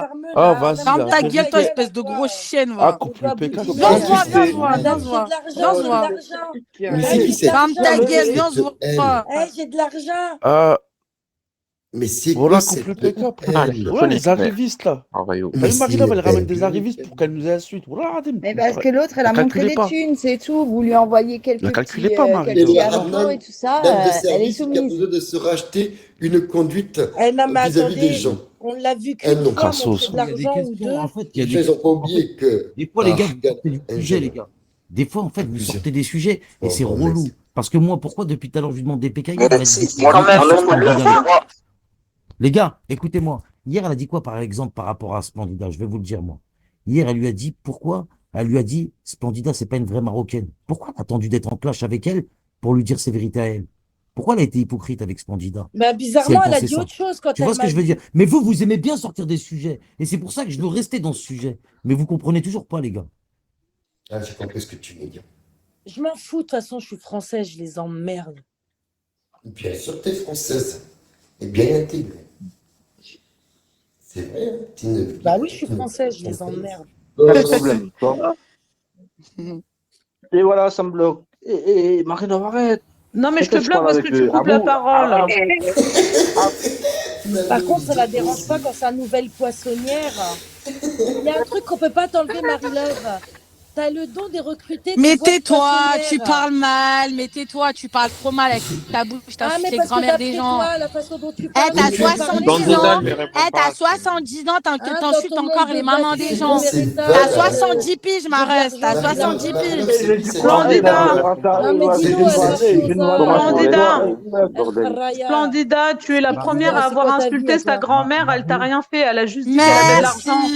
va. ferme-la, Ah, vas-y, Ferme là, ta fais gueule, vite. toi, espèce de grosse chienne, Ah, va. coupe le PK. Viens, on se voit, viens, on se voit, Madame, viens, on se j'ai de voit. Viens, on l'argent, se j'ai de voit. l'argent. Mais c'est qui cette Ferme ta gueule, viens, on se cette voit. Eh, j'ai de l'argent. Ah, Eh, Mais c'est Voilà, quoi cette complète le cap. haine? Voilà, les arrivistes là. T'as Mais vu, c'est Marie-Love, elle ramène des dingue. arrivistes pour qu'elle nous insulte. Voilà, Adem. Mais parce que l'autre, elle a La montré calculez des pas. thunes, c'est tout. Vous lui envoyez La quelques calculez petits, pas, Et Marie-Love. quelques là, infos et tout ça. dame de Elle est service qui a soumise. besoin de se racheter une conduite Eh non, mais vis-à-vis des attendez, gens. on l'a vu Un qu'une nom. fois montrer Cassos. de Il y a des l'argent ou questions, deux. en fait, il y a Les des gens, ils ont questions. pas En fait, oublié que. des fois, les gars, vous regarde, sortez du un sujet, jeune. les gars. Des fois, en fait, vous Plusieurs. sortez des sujets et Oh, c'est bon, relou. merci. Parce que moi, pourquoi depuis tout à l'heure, je lui demande des PKI, Mais elle a dit c'est des quand trucs même sur le Splendida. droit. Les gars, écoutez-moi. Hier, elle a dit quoi, par exemple, par rapport à Splendida? Je vais vous le dire, moi. Hier, elle lui a dit, pourquoi? Elle lui a dit, Splendida, c'est pas une vraie Marocaine. Pourquoi elle a attendu d'être en clash avec elle pour lui dire ses vérités à elle? Pourquoi elle a été hypocrite avec Splendida? Bah, Si bizarrement, elle elle a pensait dit ça. autre chose quand Tu vois elle ce que m'a je veux dit. dire? Mais vous aimez bien sortir des sujets. Et c'est pour ça que je veux rester dans ce sujet. Mais vous comprenez toujours pas, les gars. Ah, j'ai compris ce que tu veux dire. Je m'en fous, de toute façon, je suis française, je les emmerde. Bien sûr, t'es française. Et bien intégrée. C'est vrai, hein, t'es une- Bah oui, je suis une française, je les française. emmerde. Pas de problème, tu vois. Et voilà, ça me bloque. Et Marie-Love, arrête. Non, mais je te Peut-être je bloque parle parce avec que tu le coupes la Abou. parole. Par contre, ça la dérange pas quand sa nouvelle poissonnière. Il y a un truc qu'on peut pas t'enlever, Marie-Love. T'as le don des recrutés. Mais tais-toi, tu parles mal, mais tais-toi, tu parles trop mal avec ta bouche, Ah, t'insultes mais les parce que grand-mères des d'après gens. toi, la façon dont tu Eh, parles, t'as tu vas 70 parler ans, mal. t'as 70 ans, Hein, t'insultes dans ton encore monde les de mamans des bâtisse, gens. de méritage, T'as 70 piges, Marès, t'as de l'argent, 70 Marie-Love, piges. c'est qui cette Splendida. Non, mais C'est dis-nous, qui elle cette va fille? Splendida. Raya. Splendida, tu es la première à C'est avoir quoi ta vie, insulté à sa toi grand-mère. Elle t'a rien fait. Elle a juste dit qu'elle avait de l'argent.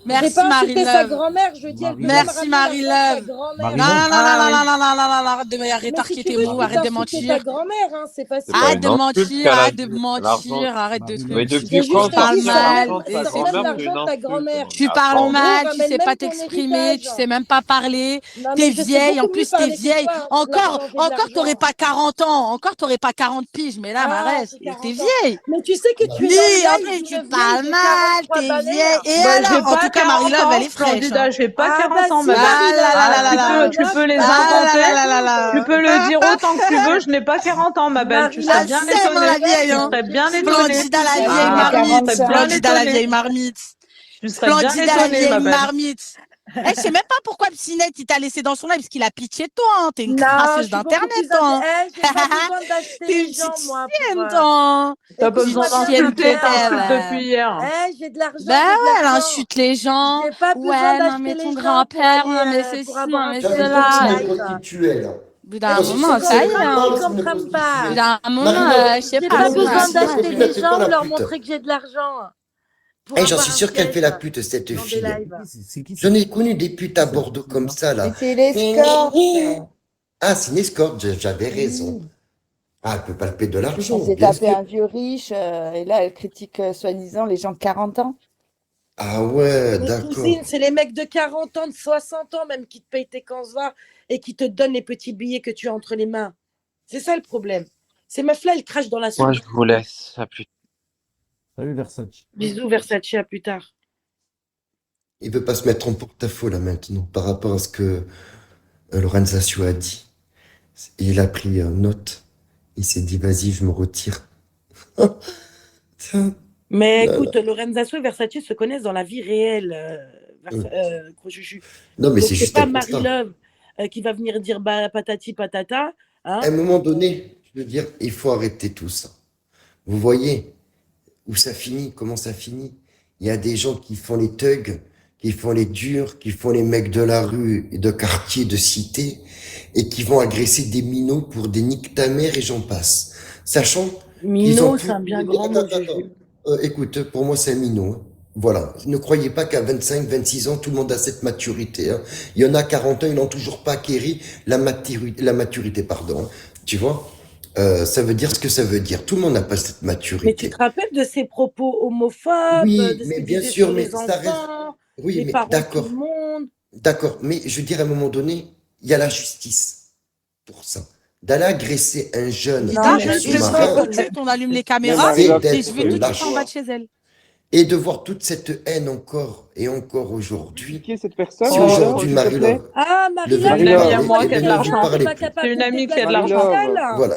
Merci. J'ai pas insulté sa Marie-Love. grand-mère, je dis elle peut pas me Merci ramener l'argent de sa Marie-Love. grand-mère. Non, non, non, Ah non, oui. non, non, non, non, non, arrête de Mais rétarquer si tu tes veux, mots, je peux arrête de t'insulter ta mentir. grand-mère, hein, c'est facile. C'est pas Arrête une de insulte mentir, qu'elle a arrête de dit. mentir, L'argent. arrête de Mais tu depuis J'ai quand juste parles dit, ça mal, ramène, de ça sa ramène grand-mère, c'est une l'argent de ta insulte? grand-mère. tu Mais parles En attends. gros, mal, tu ramène sais même pas ton t'exprimer, tu héritage. sais même pas parler, Non, t'es mais je sais vieille, en beaucoup mieux plus t'es parler que vieille. toi, hein, de Encore, l'argent, j'ai de encore t'aurais l'argent. pas 40 ans, encore t'aurais pas 40 piges, mais là, Ah, Marès, j'ai t'es 40 ans. vieille. Mais tu sais que tu es Oui, dans le en live plus d'une tu vieille, parles j'ai mal, 43 t'es balais. vieille. Et Bah, j'ai alors, en pas tout cas, 40 Marie-Love, elle ans, est fraîche. Splendida, Hein. j'ai pas Ah 40 bah ans, si ma belle. Marie-Love, là Tu là. peux, tu peux les inventer, tu peux le dire autant que tu veux, je n'ai pas 40 ans, ma belle. Tu serais Elle bien sème, hein, la étonnée. vieille. Tu Hein. serais bien étonnée. Splendida, la vieille Ah, tu marmite. serais bien Splendida, la vieille étonnée. marmite. Tu serais bien Splendida, la étonnée, vieille ma belle. marmite. Eh, je sais même pas pourquoi Psynet, il t'a laissé dans son live, parce qu'il a pitié de toi. Hein. T'es une Non, je crasseuse suis beaucoup d'internet, plus toi. Hein. j'ai pas besoin d'acheter T'es une les gens, petite moi, chienne, pour... toi. Hein. T'as pas Écoute-moi besoin bien, ma d'insulter, t'insultes mère. depuis hier. J'ai de l'argent, Bah j'ai de ouais, elle l'argent. insulte les gens. J'ai pas besoin Ouais, non, d'acheter mais ton les gens pour grand-père, non, mais aller, c'est pour ci, avoir non, un mais J'avais c'est pas là. de niveau qui tu es là. Au bout d'un Quand je moment, sais ça y que est. tu Hein. parles, Tu ça me comprends pose pas. Au bout d'un moment, Marie-Love, je sais J'ai pas. pas Marie-Love, besoin si ta d'acheter copine, des elle fait pas gens, la leur pute. montrer que j'ai de l'argent. Pour J'en avoir suis un sûr qu'elle fait la siège pute, cette dans des fille. lives. J'en ai connu des putes à Bordeaux comme ça, là. Mais c'est l'escorte. Ah, c'est une escorte, j'avais raison. Ah, elle peut palper de Elle l'argent, s'est bien tapé sûr. un vieux riche et là, elle critique soi-disant les gens de 40 ans. Ah ouais, Mais d'accord. cousine, c'est les mecs de 40 ans, de 60 ans même qui te payent tes canvas et qui te donnent les petits billets que tu as entre les mains. C'est ça le problème. Ces meufs-là, elles crachent dans la soupe. Moi, je vous laisse. À plus. Salut Versace. Bisous, Versace, à plus tard. Il veut pas se mettre en porte-à-faux, là, maintenant, par rapport à ce que Lorenzaccio a dit. Et il a pris note. Il s'est dit, vas-y, je me retire. Mais Là, écoute, Lorenzaccio et Versace se connaissent dans la vie réelle, Gros Juju. Non, mais Donc, c'est c'est juste pas un constat. Marie-Love qui va venir dire bah, patati patata. Hein. À un moment donné, je veux dire, il faut arrêter tout ça. Vous voyez où ça finit, comment ça finit. Il y a des gens qui font les thugs, qui font les durs, qui font les mecs de la rue, et de quartier, de cité, et qui vont agresser des minots pour des niques ta mère et j'en passe. Sachant qu'ils ont Minot, pu... c'est un bien grand mot, Attends, Juju. écoute, pour moi, c'est un minot. Hein. Voilà. Ne croyez pas qu'à 25, 26 ans, tout le monde a cette maturité. Hein. Il y en a 40 ans, ils n'ont toujours pas acquéri la maturité, pardon. Hein. Tu vois? Ça veut dire ce que ça veut dire. Tout le monde n'a pas cette Mais maturité. tu te rappelles de ses propos homophobes, Oui, de ce mais qu'il bien disait sûr, sur mais les ça reste... enfants, Oui, les mais parents, tout d'accord. le monde. D'accord, mais je veux dire, à un moment donné, il y a la justice pour ça. D'aller agresser un jeune Putain, mais je marin, tout de suite, on allume les caméras c'est et je d'être vais tout de lâche. suite en bas de chez elle. Et de voir toute cette haine encore et encore aujourd'hui. Qui est cette personne? Si Marie-Love, aujourd'hui, s'il te plaît? Marie-Love Ah, ne Marie-Love, veut C'est plus une amie à parler, moi elle qui a de veut plus l'argent. parler pas plus. capable C'est une de te amie qui a de dégager l'argent. avec elle. Voilà.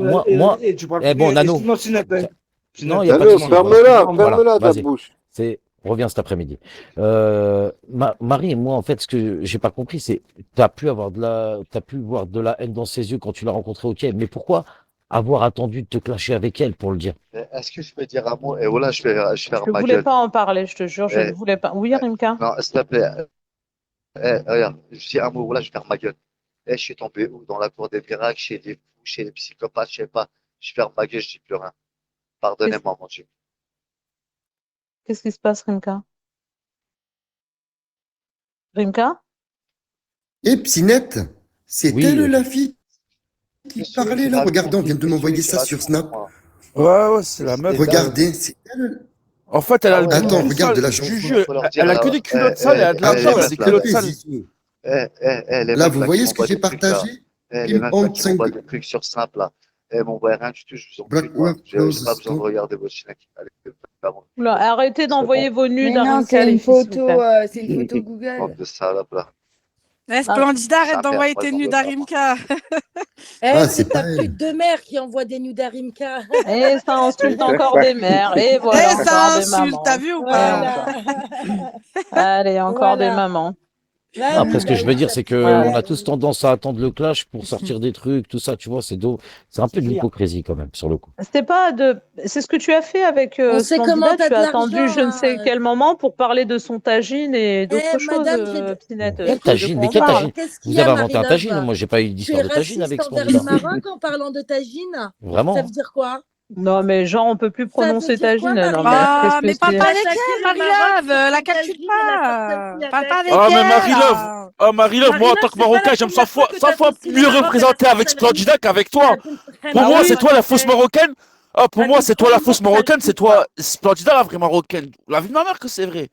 moi, Et tu parles. bon, Nano, Excuse-moi, Sinette, hein. Non, il n'y a pas de souci. Ferme-la, ta bouche. On revient cet après-midi. Marie, moi, en fait, ce que j'ai pas compris, c'est t'as pu voir de la haine dans ses yeux quand tu l'as rencontrée au quai. Mais pourquoi avoir attendu de te clasher avec elle pour le dire? Est-ce que je peux dire un mot? Et voilà, je vais faire Je ne ma voulais gueule. pas en parler, je te jure, je ne voulais pas. Oui, Rimka? Non, s'il te plaît. Regarde, je dis un mot, voilà, je vais faire ma gueule. Je suis tombé où? Dans la cour des miracles, chez les fous, chez les psychopathes, je sais pas. Je ferme ma gueule, je dis plus rien. Pardonnez-moi, mon Dieu. Qu'est-ce qui se passe, Rimka? Rimka? Et Psinette, c'est Oui, elle la fille qui parlait là. Regardez, on vient de m'envoyer ça sur Snap. Ouais, c'est la meuf. Regardez, c'est elle. En fait, elle a le Attends, bout regarde de la sale. chanson. Juju, elle a que des culottes sales, elle a de l'argent, elle a des culottes sales. Là, vous voyez ce que j'ai partagé? Les meufs là, qui m'envoient des trucs sur Snap là. Elles m'envoient rien du tout, je vous en prie. J'ai pas besoin de regarder vos chiens. Oula, arrêtez d'envoyer vos nudes Mais à non, Rimka, c'est les une filles, s'il vous photo, plaît. c'est une photo Google. Bande de salopes là. Splendida, arrête d'envoyer tes nudes à Rimka. C'est ta pute de mère qui envoie des nudes à Rimka. Et ça insulte encore des mères. Et voilà, Et ça encore des insulte, mamans. t'as vu ou pas? Allez, encore des mamans. Après, ce que je veux dire, c'est qu'on Ouais. a tous tendance à attendre le clash pour sortir des trucs, tout ça, tu vois, c'est un peu de l'hypocrisie quand même, sur le coup. C'est ce que tu as fait avec On sait comment Splendida. t'as Tu de as attendu l'argent, je ne sais quel moment pour parler de son tagine et d'autres choses, madame, Pinette. Quel tagine? Mais quel tagine? Qu'est-ce qu'il Vous y a, avez inventé un Marie-Love? tagine? Moi, j'ai pas eu Tu es d'histoire de tagine avec raciste envers les Splendida. Marocs en parlant de tagine? Vraiment? Ça veut dire quoi? Non, mais genre, on peut plus prononcer dire quoi, tagine. Non, Ah, mais qu'est-ce que parle pas c'est? avec elle, Marie-Love, la calcule pas. Parle pas avec Ah, mais elle. Marie-Love, Marie-Love, moi, en tant que Marocain, j'aime 100 fois mieux représenté avec Splendida qu'avec toi. Pour moi, c'est toi la fausse Marocaine. Ah, pour moi, c'est toi la fausse Marocaine, c'est toi Splendida la vraie Marocaine. La vie de ma mère que c'est vrai.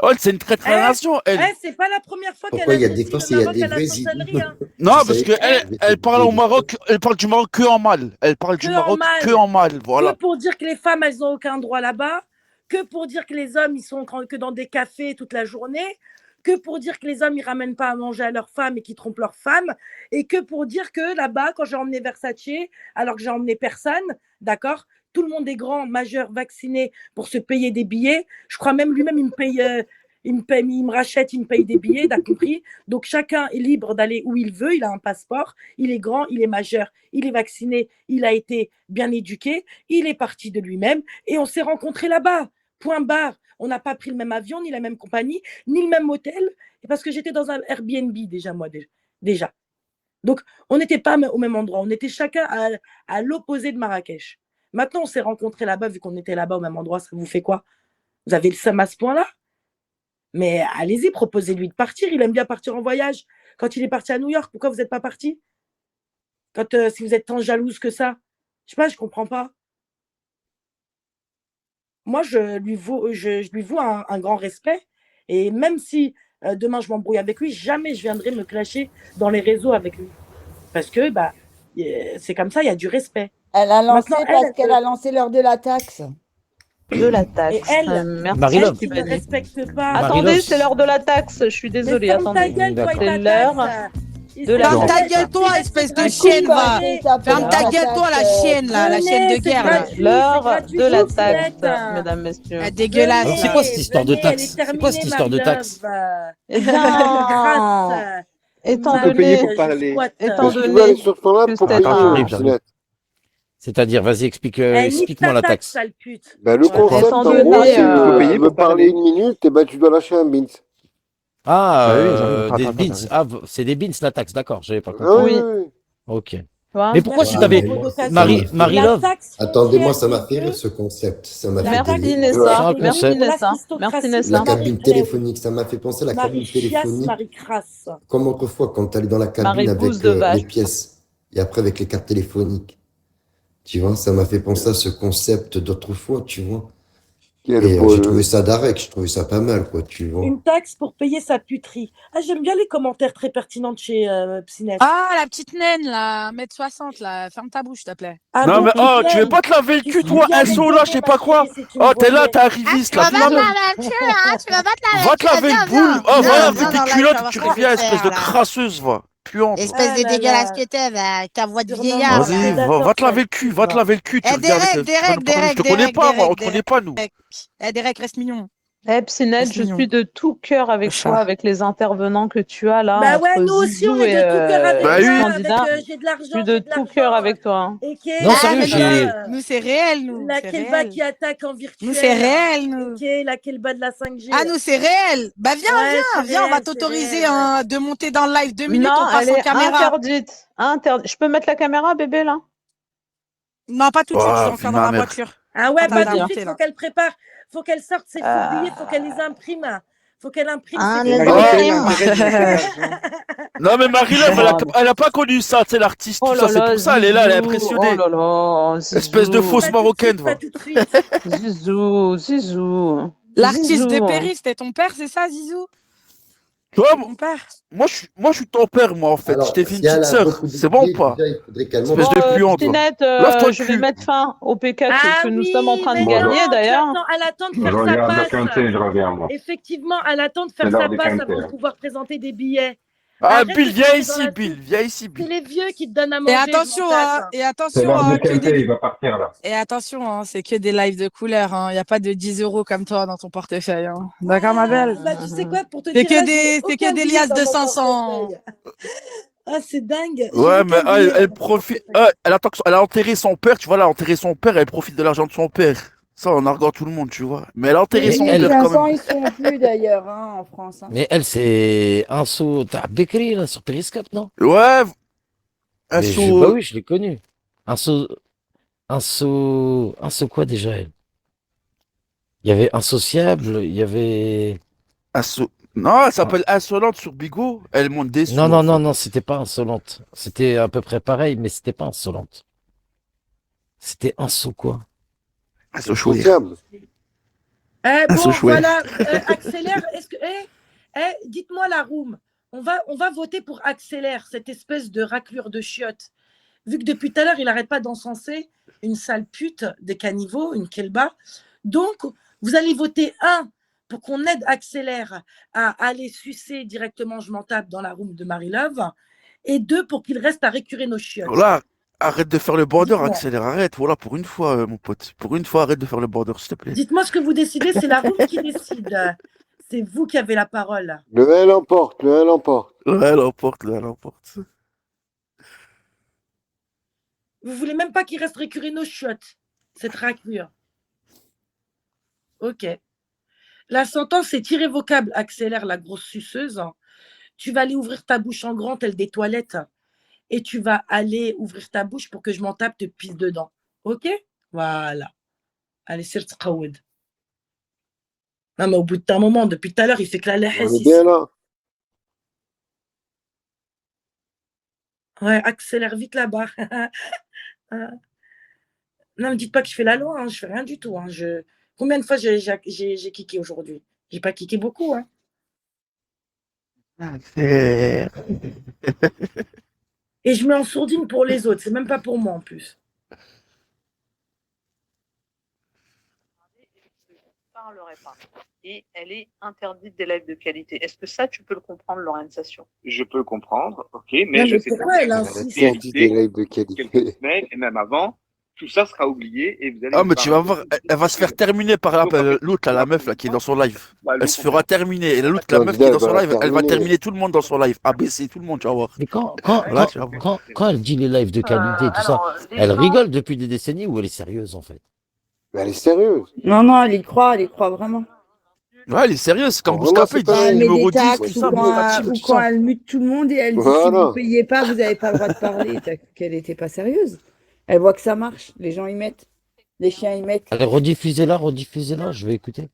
Elle, c'est une traître à la nation, elle. C'est pas la première fois qu'elle Pourquoi il y a associe des fois, le il y a Maroc des à la vrais sorcellerie, hein. Non, Vous parce savez, que elle parle au Maroc, elle parle du Maroc que en mal. Elle parle du Que en Maroc mal. que en mal, voilà. Que pour dire que les femmes, elles n'ont aucun droit là-bas, que pour dire que les hommes, ils sont que dans des cafés toute la journée, que pour dire que les hommes, ils ramènent pas à manger à leurs femmes et qu'ils trompent leurs femmes, et que pour dire que là-bas, quand j'ai emmené Versace, alors que j'ai emmené personne, d'accord, tout le monde est grand, majeur, vacciné pour se payer des billets. Je crois même lui-même, il me paye... il me rachète, il me paye des billets, t'as compris? Donc chacun est libre d'aller où il veut, il a un passeport, il est grand, il est majeur, il est vacciné, il a été bien éduqué, il est parti de lui-même et on s'est rencontrés là-bas. Point barre. On n'a pas pris le même avion, ni la même compagnie, ni le même hôtel, parce que j'étais dans un Airbnb déjà. Donc on n'était pas au même endroit, on était chacun à l'opposé de Marrakech. Maintenant on s'est rencontrés là-bas, vu qu'on était là-bas au même endroit, ça vous fait quoi? Vous avez le seum à ce point-là? Mais allez-y, proposez-lui de partir. Il aime bien partir en voyage. Quand il est parti à New York, pourquoi vous n'êtes pas parti? Si vous êtes tant jalouse que ça. Je sais pas, je comprends pas. Moi, je lui voue un grand respect. Et même si demain je m'embrouille avec lui, jamais je viendrai me clasher dans les réseaux avec lui. Parce que c'est comme ça, il y a du respect. Elle a lancé Maintenant, parce qu'elle a lancé l'heure de la taxe. De la taxe. Et elle, Merci. elle qui ne respecte pas. Attendez, c'est l'heure de la taxe. Je suis désolée. Mais ferme ta Attendez. gueule, toi, et C'est ta l'heure taxe. de la Ferme ta taxe. gueule, toi, espèce de chienne, va. Ferme ta gueule, toi, la chienne, là, la chienne de guerre, là. L'heure de la taxe, mesdames, messieurs. Ah, dégueulasse. Alors, c'est quoi cette histoire de taxe? C'est quoi cette histoire de taxe? Eh bien, étant Tu peux payer pour donné, parler. étant Tu veux aller donné sur ton lab que pour c'est payer, un- Ginette. C'est-à-dire, vas-y, explique-moi la taxe. Ben, le concept, Étant en donné, gros, c'est euh, tu veux parler une minute, et ben, tu dois lâcher un bins. Ah, Ah oui, des attends, bins. attends. Ah, c'est des bins la taxe, d'accord, j'avais pas compris. Ah oui, oui, oui. Ok. Voilà. Mais pourquoi si Ah, t'avais mais- Marie-Love? Attendez-moi, ça m'a fait rire ce concept. Ça m'a fait Merci délire. Nessa, C'est un merci concept. Nessa, merci La Nessa. cabine téléphonique, ça m'a fait penser à la cabine téléphonique. Marie Crasse. Comme autrefois, quand tu allais dans la cabine Marie avec Pousse de vache. les pièces et après avec les cartes téléphoniques. Tu vois, ça m'a fait penser à ce concept d'autrefois, tu vois. Et j'ai trouvé ça d'arrêt, je trouvais ça pas mal, quoi, tu vois. Une taxe pour payer sa puterie. Ah, j'aime bien les commentaires très pertinents de chez Psinette. Ah, la petite naine, là, 1m60, là. Ferme ta bouche, s'il te plaît. Ah, Non, donc, mais oh, Miguel, tu veux pas te laver le cul, toi, Miguel, SO là, je sais pas quoi. Oh, t'es là, t'es arriviste, là. Tu vas pas te laver le cul, hein. Tu vas pas te laver Va te laver le boule. Oh, Non, va non, laver non, tes là, culottes, ça va tu pas reviens, se espèce faire, de là. crasseuse, va. puante. Espèce de dégueulasse que t'es, avec ta voix de vieillard. Vas-y, va te laver le cul, va te laver le cul. Tu Eh, reviens avec. Derek, Je te connais pas, moi, on te connaît pas, nous. Eh, Derek, reste mignon. Psynette, je suis de tout cœur avec toi, avec les intervenants que tu as là. Bah ouais, entre nous aussi, Zizou on est de tout cœur avec Bah toi, oui. avec j'ai de l'argent, Je suis de tout cœur avec toi. hein. Et qui Non, sérieux, j'ai. Nous, c'est réel, nous. la c'est Kelba réel. qui attaque en virtuel. Nous, c'est réel, nous. Ok, la Kelba de la 5G. Ah, nous, c'est réel. Bah, viens, Ouais, c'est viens, on va réel, t'autoriser c'est réel. de monter dans le live 2 minutes, Non, on passe elle en est caméra. interdite. Je peux mettre la caméra, bébé, là? Non, pas tout de suite, je Oh, suis encore dans ma la mère. voiture. Ah ouais, Attends, pas attends, tout de montez, suite, là. faut qu'elle prépare, faut qu'elle sorte ses faux billets, faut qu'elle les imprime. Faut qu'elle imprime Ah, ses les billets. imprime. Non, mais Marie-Love, elle a pas connu ça, tu sais, l'artiste, Oh tout là ça. C'est là, pour ça, elle est là, elle est Zizou. impressionnée. Oh là là, Espèce de Zizou. fausse marocaine, va. Pas tout de suite. Zizou, Zizou. L'artiste de Zizou. Péry, c'était ton père, c'est ça, Zizou? Toi, Ton père? moi, je suis ton père, moi, en fait. Alors, je t'ai fait si une elle petite a sœur. beaucoup de C'est bon ou billets, pas? déjà, il faudrait qu'elle Espèce monte. de puante, va. Pinette, Lave-toi le je vais cul. mettre fin au P4 Ah que nous oui, sommes en train de mais gagner non, d'ailleurs. elle attend de Je faire sa regarde le passe. quintet, je reviens, moi. Effectivement, elle attend de faire C'est l'heure sa du passe quintet. avant de pouvoir présenter des billets. Ah, Arrête Bill, de viens tomber dans ici, la Bill, soupe. viens ici, C'est Bill. les vieux qui te donnent à Et manger. attention, je m'en hein, tape. et C'est attention, l'heure hein, du que quintet, des... il va partir, là. Et attention, hein, c'est que des lives de couleur, hein. Y a pas de 10 € comme toi dans ton portefeuille, hein. D'accord, ma belle? Bah, tu sais quoi, pour te C'est dire, que là, des, j'ai c'est aucun que des billet liasses dans de mon 500. portefeuille. Ah, c'est dingue. J'ai Ouais, mais aucun billet elle dans mon profite. portefeuille. Elle attend elle a enterré son père, tu vois, elle a enterré son père, elle profite de l'argent de son père. Ça, on arguant tout le monde, tu vois. Mais elle a enterré Mais son elle- père quand même. Ils sont plus d'ailleurs hein, en France. Hein. Mais elle, c'est un saut. T'as Bekri, là, sur Periscope, non? Ouais, un Mais saut. bah oui, je l'ai connu. Un saut. Un saut. Un saut quoi déjà, elle? Il y avait Insociable, il y avait. Non, elle s'appelle Insolente sur Bigo. Elle monte des sous. Non, en non, fait. non, non, c'était pas Insolente. C'était à peu près pareil, mais c'était pas Insolente. C'était un saut quoi? Un saut chouette. Bon, chouette. voilà, accélère. Est-ce que, dites-moi la room. On va voter pour accélère, cette espèce de raclure de chiottes. Vu que depuis tout à l'heure, il n'arrête pas d'encenser une sale pute des caniveaux, une kelba. Donc, vous allez voter pour qu'on aide accélère à aller sucer directement, je m'en tape, dans la room de Marie-Love. Et 2, pour qu'il reste à récurer nos chiottes. Voilà, arrête de faire le border, Dites-moi. accélère, arrête. Voilà, pour une fois, mon pote. Pour une fois, arrête de faire le border, s'il te plaît. Dites-moi ce que vous décidez, c'est la room qui décide. C'est vous qui avez la parole. Le L emporte, le L emporte. Elle emporte, elle emporte. Vous voulez même pas qu'il reste récurer nos chiottes, cette raclure. Ok. La sentence est irrévocable, accélère la grosse suceuse. Tu vas aller ouvrir ta bouche en grand, telle des toilettes, et tu vas aller ouvrir ta bouche pour que je m'en tape, te pisse dedans. Ok? Voilà. Allez, c'est le Non, mais au bout d'un moment, depuis tout à l'heure, il fait que la On lèche est ici. bien là. Ouais, accélère vite là-bas. Non, me dites pas que je fais la loi, hein. Je fais rien du tout. Hein. Combien de fois j'ai kické aujourd'hui? J'ai pas kické beaucoup. Hein. Accélère. Et je mets en sourdine pour les autres. C'est même pas pour moi en plus. Parlerai pas. Et elle est interdite des lives de qualité. Est-ce que ça, tu peux le comprendre, Laurentation? Je peux le comprendre, ok, Non, mais je mais sais pourquoi très elle bien insiste? que Interdit des lives de quelques qualité. semaines et même avant, tout ça sera oublié et vous allez Ah, me mais tu vas parler voir, elle va se faire terminer par l'autre, là, la meuf là, qui est dans son live. Elle se fera terminer. Et l'autre, la meuf qui est dans son live, elle va terminer tout le monde dans son live. ABC, tout le monde, tu vas voir. Mais Voilà, tu vas voir. quand elle dit les lives de qualité, tout ça, elle rigole depuis des décennies ou elle est sérieuse en fait? Mais elle est sérieuse. Non, non, elle y croit vraiment. Ouais, elle est sérieuse, c'est comme Vraiment, Bouscapé, c'est il pas dit vrai. Elle met numéro des 10, taxes tout ou ça, quand, Bouscapé, ou tout quand ça. elle mute tout le monde et elle dit si Voilà. vous ne payez pas, vous n'avez pas le droit de parler. Qu'elle n'était pas sérieuse. Elle voit que ça marche. Les gens y mettent. Les chiens y mettent. Allez, rediffusez-la, je vais écouter.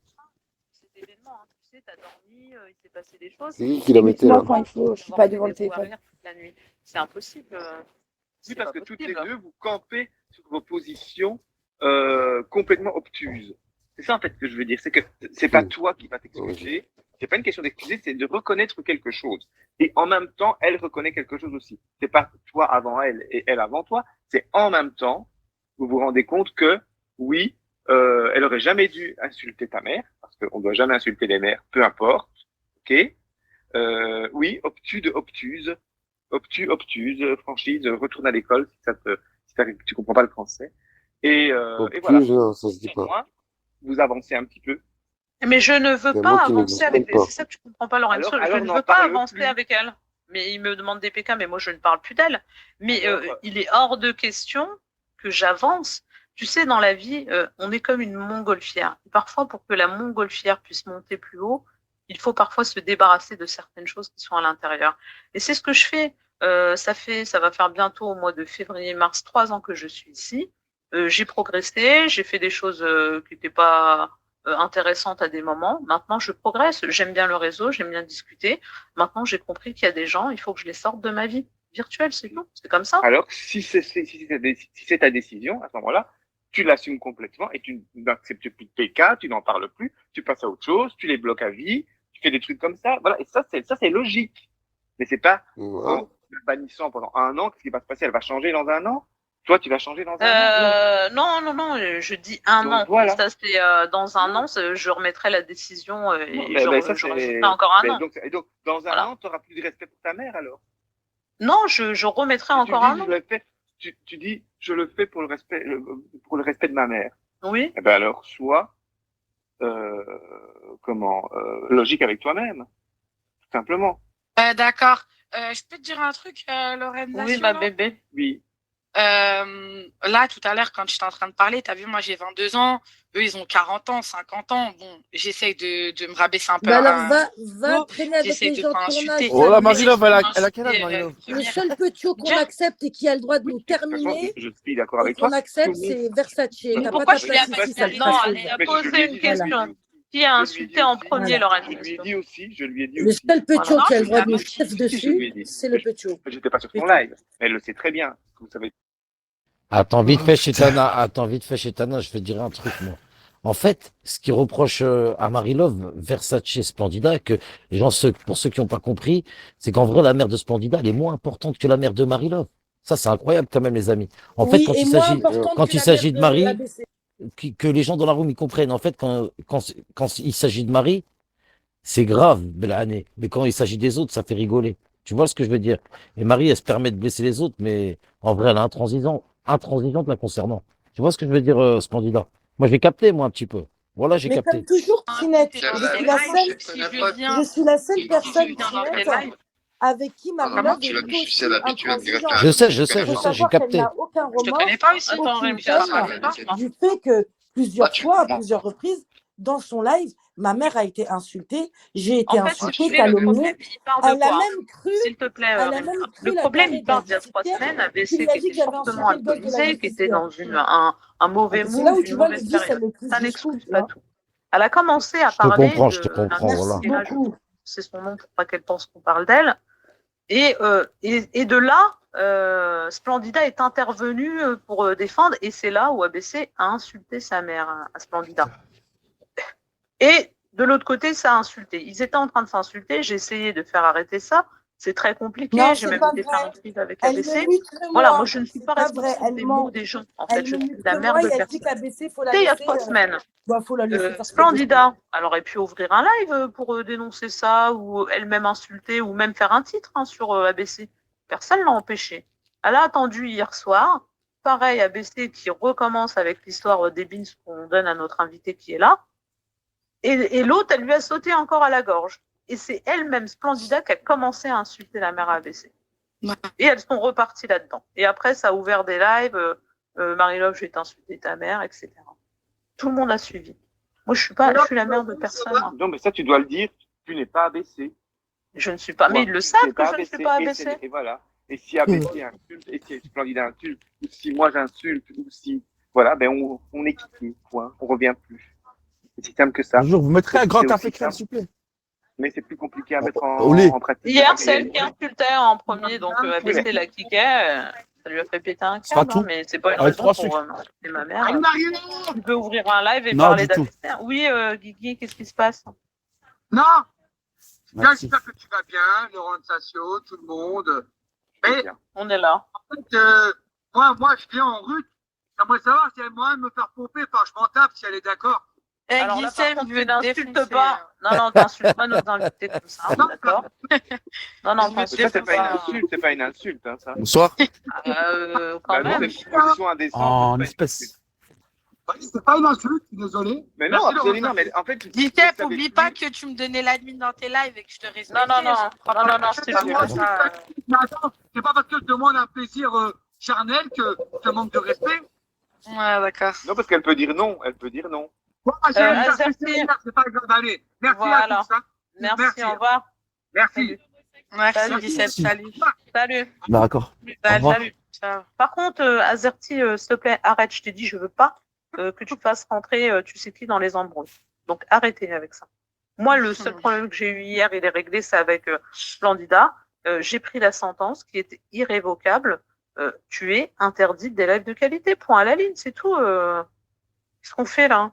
Cet événement, hein, tu sais, t'as dormi, il s'est passé des choses. C'est qui qui l'a mettait là? Uniquement quand il faut. Je suis pas devant le téléphone. La nuit. C'est impossible. Oui, parce que toutes les deux, vous campez sur vos positions complètement obtuses. C'est ça en fait que je veux dire, c'est que c'est pas toi qui vas t'excuser, c'est pas une question d'excuser, c'est de reconnaître quelque chose. Et en même temps, elle reconnaît quelque chose aussi. C'est pas toi avant elle et elle avant toi, c'est en même temps, vous vous rendez compte que oui, elle aurait jamais dû insulter ta mère, parce qu'on doit jamais insulter les mères, peu importe, ok. Oui, obtus de obtuse, obtuse, franchise, retourne à l'école si tu comprends pas le français. Et Obtuse, voilà. non, ça se dit Pour pas. moi, vous avancez un petit peu. Mais je ne veux C'est pas moi qui avancer n'existe avec même pas. c'est ça que tu comprends pas, Lorenzo. Alors Je ne n'en veux pas parle avancer plus. avec elle. Mais il me demande des PK, mais moi je ne parle plus d'elle. Mais Alors, il est hors de question que j'avance. Tu sais, dans la vie, on est comme une montgolfière. Et parfois, pour que la montgolfière puisse monter plus haut, il faut parfois se débarrasser de certaines choses qui sont à l'intérieur. Et c'est ce que je fais. Ça va faire bientôt au mois de février-mars 3 ans que je suis ici. J'ai progressé, j'ai fait des choses qui n'étaient pas intéressantes à des moments. Maintenant, je progresse. J'aime bien le réseau, j'aime bien discuter. Maintenant, j'ai compris qu'il y a des gens, il faut que je les sorte de ma vie virtuelle, c'est tout. C'est comme ça. Alors, si c'est ta décision, à ce moment-là, tu l'assumes complètement et tu n'acceptes plus de PK, tu n'en parles plus, tu passes à autre chose, tu les bloques à vie, tu fais des trucs comme ça. Voilà, et ça, c'est logique. Mais c'est pas en le bannissant pendant 1 an, qu'est-ce qui va se passer? Elle va changer dans 1 an? Toi, tu vas changer dans 1 an? Non, je dis 1 an. Voilà. Ça, c'est dans 1 an, je remettrai la décision et je rajouterai encore 1 an. Et donc, dans 1 an, tu n'auras plus de respect pour ta mère, alors? Non, je remettrai encore 1 an. Tu dis, je le fais pour le respect de ma mère. Oui. Eh ben alors, sois, logique avec toi-même. Tout simplement. D'accord. Je peux te dire un truc, Lorenza? Oui, ma bébé. Oui. Là, tout à l'heure, quand j'étais en train de parler, tu as vu, moi j'ai 22 ans, eux ils ont 40 ans, 50 ans. Bon, j'essaye de me rabaisser un peu. Bah alors, va traîner avec les gens de ton âge. Oh là, Marie-Love, elle a quel âge, Marie-Love? Le seul petit qu'on accepte et qui a le droit de nous terminer, Je suis d'accord avec et qu'on toi. accepte, c'est Versace. T'as pas Pourquoi ta je place l'ai ici, ça le Non, elle a posé une question. Qui a insulté en premier, Lorenzo? Je lui ai dit aussi. Le seul petit qui a le droit de nous chef dessus, c'est le petit. J'étais pas sur son live. Elle le sait très bien. Vous savez. Attends, vite fait, Chétana, je vais te dire un truc, moi. En fait, ce qui reproche à Marie-Love, Versace, Splendida, que les gens, pour ceux qui n'ont pas compris, c'est qu'en vrai, la mère de Splendida, elle est moins importante que la mère de Marie-Love. Ça, c'est incroyable quand même, les amis. En fait, quand il s'agit de Marie, que les gens dans la room, ils comprennent. En fait, quand il s'agit de Marie, c'est grave, belle année. Mais quand il s'agit des autres, ça fait rigoler. Tu vois ce que je veux dire? Et Marie, elle se permet de blesser les autres, mais en vrai, elle est intransigeante la concernant. Tu vois ce que je veux dire, Splendida? Moi, j'ai capté, moi, un petit peu. Voilà, j'ai capté. Mais comme toujours, Trinette, je suis la seule personne, Trinette, avec qui Marie-Love est aussi intransigeante. Je sais, j'ai capté. Elle n'a aucun remords, du fait que plusieurs fois, à plusieurs reprises, dans son live, ma mère a été insultée, j'ai été insultée, calomniée. Elle a même cru. S'il te plaît, le problème, il part d'il y a 3 semaines, ABC qui était fortement alcoolisée, qui était dans un mauvais mood, une mauvaise période. Ça n'excuse pas tout. Elle a commencé à parler je te comprends, voilà. C'est son nom pour pas qu'elle pense qu'on parle d'elle. Et de là, Splendida est intervenue pour défendre, et c'est là où ABC a insulté sa mère, à Splendida. Et de l'autre côté, ça a insulté. Ils étaient en train de s'insulter, j'ai essayé de faire arrêter ça. C'est très compliqué, j'ai même été faire un tweet avec ABC. Voilà, moi je ne suis pas responsable des mots des gens. En fait, je suis la mère de personne. C'était il y a 3 semaines. Splendida, elle aurait pu ouvrir un live pour dénoncer ça, ou elle-même insulter, ou même faire un titre sur ABC. Personne ne l'a empêché. Elle a attendu hier soir. Pareil, ABC qui recommence avec l'histoire des bins qu'on donne à notre invité qui est là. Et l'autre, elle lui a sauté encore à la gorge. Et c'est elle-même, Splendida, qui a commencé à insulter la mère ABC. Et elles sont reparties là-dedans. Et après, ça a ouvert des lives. Marie-Love, je vais t'insulter ta mère, etc. Tout le monde a suivi. Moi, je suis la mère de personne. Non, mais ça, tu dois le dire. Tu n'es pas ABC. Je ne suis pas. Mais ils le savent que je ne suis pas ABC. Et voilà. Et si ABC insulte, et si Splendida insulte, ou si moi j'insulte, ou si. Voilà, ben on est quitté. Point. On revient plus. C'est si simple que ça. Bonjour, vous mettrez un grand café crème, s'il vous plaît. Mais c'est plus compliqué à mettre en pratique. Hier, c'est elle qui insultait en premier, donc ABC la kickait. Ça lui a fait péter un câble, mais c'est pas une raison pour insulter ma mère. Tu peux ouvrir un live et parler d'ABC. Oui, Guigui, qu'est-ce qui se passe? Non, j'espère que tu vas bien, Laurent Sassio, tout le monde. Mais on est là. En fait, moi, je viens en route. J'aimerais savoir si elle moyen de me faire pomper par je m'en tape, si elle est d'accord. Alors là, par Gisèle contre, veut tu te n'insultes défoncer. pas. Non, non, t'insultes pas nos invités comme ça, d'accord? Non, non, Je veux te Ça, c'est t'insultes pas une pas. insulte, c'est pas une insulte, hein, ça. Bonsoir. Quand Bah non, c'est même. une proposition indécente. En c'est pas une espèce. C'est pas une insulte, je suis désolé. Mais non, Merci de absolument. revenir. Mais en fait, Gisèle, oublie pas que tu me donnais l'admin dans tes lives et que je te respectais. Non, non, non, Je crois non, pas non, que non, je c'est te tout. fasse ça. Mais attends, c'est pas parce que je demande un plaisir charnel que je manque de respect. Ouais, d'accord. non, parce qu'elle peut dire non. Elle peut dire non. Bon, j'ai eu une Azerty, c'est pas grave, allez. Merci à voilà. tous. Hein. Merci, au revoir. Merci. Merci, Salut. Gisèle. Salut. Salut. D'accord. Au revoir. Salut. Ciao. Par contre, Azerty, s'il te plaît, arrête. Je t'ai dit, je veux pas que tu fasses rentrer tu sais qui dans les embrouilles. Donc, arrêtez avec ça. Moi, le seul problème que j'ai eu hier, il est réglé, c'est avec Splendida. J'ai pris la sentence qui était irrévocable. Tu es interdite des lives de qualité. Point à la ligne, c'est tout. Qu'est-ce qu'on fait là?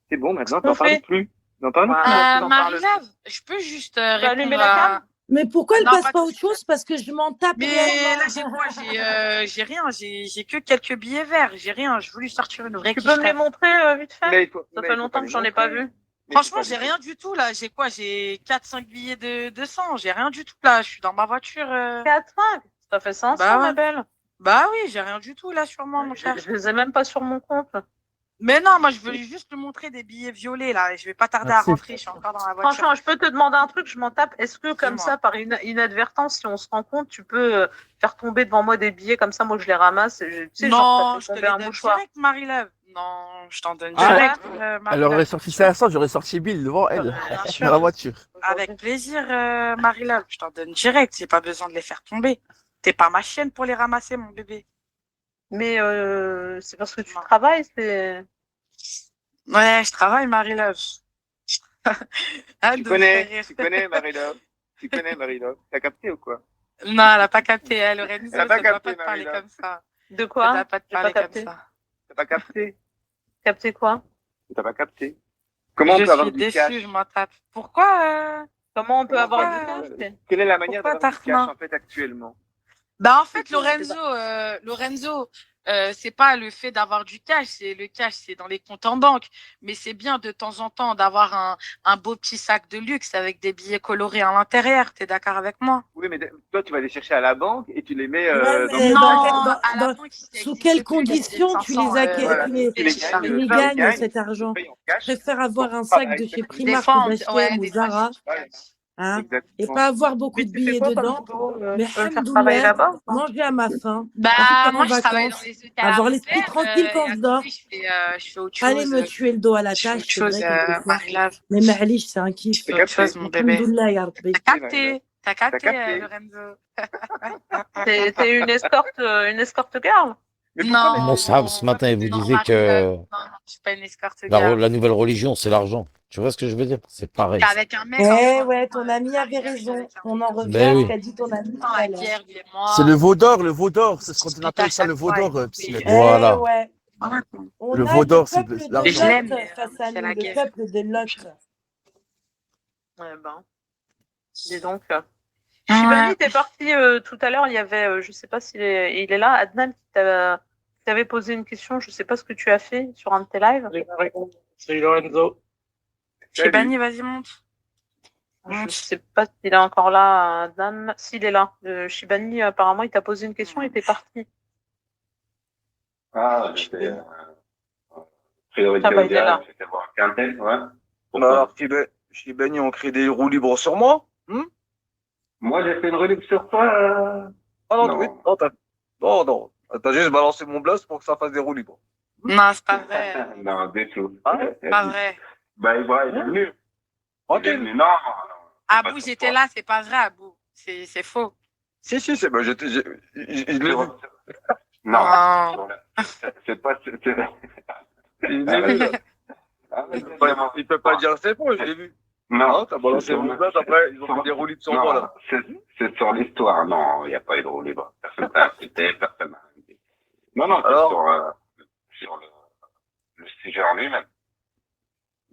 C'est bon, maintenant, Qu'est-ce t'en qu'on parles fait? plus. T'en parles plus. Marie-Lave, je peux juste allumer répondre la à... cam? Mais pourquoi elle Non, passe pas pas tout autre chose? Parce que je m'en tape Mais réellement. là, j'ai quoi? J'ai rien. J'ai que quelques billets verts. J'ai rien. Je voulais sortir une vraie Tu peux me les quiche. montrer vite fait? Mais Ça fait longtemps que j'en ai pas vu. Franchement, j'ai rien du tout là. J'ai quoi? J'ai 4-5 billets de 200. J'ai rien du tout là. Je suis dans ma voiture. 4-5? Ça fait 500, Bah ouais. ma belle. Bah oui, j'ai rien du tout là sur moi, mon cher. Je les ai même pas sur mon compte. Mais non, moi je voulais juste te montrer des billets violets là. Et je vais pas tarder Merci. à rentrer. Je suis encore dans la voiture. Franchement, je peux te demander un truc, je m'en tape. Est-ce que comme Dis-moi. ça, par inadvertance, si on se rend compte, tu peux faire tomber devant moi des billets comme ça, moi je les ramasse. Tu sais, genre, Non, ça je fait te tomber les un donne mouchoir. direct, Marie-Lève. Non, je t'en donne Ah, direct, elle Marie-Lève. aurait sorti ça à ça, j'aurais sorti Bill devant elle. Dans la voiture. Avec plaisir, Marie-Lève. Je t'en donne direct. J'ai pas besoin de les faire tomber. T'es pas ma chienne pour les ramasser, mon bébé. Mais c'est parce que tu travailles, c'est. Ouais, je travaille, Marie-Lève. Tu connais Marie-Love. Tu connais Marie-Love. T'as capté ou quoi? Non, elle a pas capté. Elle aurait dit Elle a ça pas doit capté, pas te parler Marie-Love. comme ça. De quoi? Ça doit pas te J'ai pas parler comme capté. ça. T'as pas capté? Capté quoi? T'as pas capté? Comment on Je peut avoir suis du déçue, cash? je m'en tape. Pourquoi Comment on peut avoir du pourquoi, cash? Quelle est la manière pourquoi d'avoir du cash Tarquin en fait actuellement? Bah en fait, Lorenzo, c'est pas le fait d'avoir du cash, c'est le cash, c'est dans les comptes en banque. Mais c'est bien de temps en temps d'avoir un beau petit sac de luxe avec des billets colorés à l'intérieur. T'es d'accord avec moi? Oui, mais toi, tu vas les chercher à la banque et tu les mets Ouais, dans mais ton Non, compte. à la banque, sous quelles conditions tu les as, Voilà. tu les, Tu les tu gagnes, les tu gagnes gagnes, cet tu argent? payes en Je cash. préfère avoir un Ton sac travail. de chez Des Primark fois, ou d'H&M ou Zara, hein, et Exactement. pas avoir beaucoup de Mais tu fais billets quoi comme dedans. boulot? Mais Tu peux me faire travailler hamdoulah, là-bas ou pas? manger à ma faim, Bah, partir moi, en je travaille dans vacances, les hôtels à avoir l'esprit Robert, tranquille quand et je à dors. côté, je fais autre Allez chose. me tuer le dos à la Je fais tâche, autre c'est chose, vrai, quelquefois. Marie-Lave. Mais معليش, c'est un kiff. Je fais autre chose, mon bébé. Alhamdoulilah, ya Rabbi. T'as capté, capté. Lorenzo. T'es une escorte girl? Non, Mon Sam, ce matin, il vous non, disait Marie-Lave. que Non, je suis pas une escorte girl. la nouvelle religion, c'est l'argent. Tu vois ce que je veux dire? C'est pareil. T'es avec un mec, Eh ouais, ton ami avait raison. On en revient Ben à ce oui. qu'a dit ton ami tout dans à la l'heure. guerre, lui et moi. C'est le veau d'or, c'est ce qu'on appelle ça le veau d'or, Psylette. Eh Voilà. ouais. On Le a veau d'or, le c'est peuple de l'argent. Je l'aime, Lot mais, face à c'est nous, la le guerre. peuple de Lot. Ouais, ben. Dis donc. Shibani, t'es parti tout à l'heure, il y avait, je sais pas s'il est, il est là, Adnan qui t'avait posé une question, je sais pas ce que tu as fait sur un de tes lives. Salut Lorenzo. Shibani, vas-y, monte. Je sais pas s'il est encore là, Adnan. S'il est là. Shibani, apparemment, il t'a posé une question et t'es parti. Ah, j'étais priorité Ah bah, il est mondiale, là. j'étais voir Quintet, ouais. Bah alors, Shibani, on crée des roues libres sur moi Moi, j'ai fait une relique sur toi. Ah non, Non. oui, non, t'as juste balancé mon blast pour que ça fasse des roues libres. Non, c'est pas vrai. Non, du tout. C'est pas vrai. Bah, il est venu. Il est venu. Non, Abou, j'étais là, c'est pas vrai, Abou. C'est faux. Si, c'est bah, je l'ai vu. non. Non. C'est pas. Il l'ai vu. Il peut pas dire c'est faux, je l'ai vu. Non, t'as balancé mon blast, après, ils ont fait des roues libres sur moi, là. C'est sur l'histoire. Non, il n'y a pas eu de roue libre. Personne t'a incité, personne n'a invité. Non, c'est Alors sur le sujet en lui-même.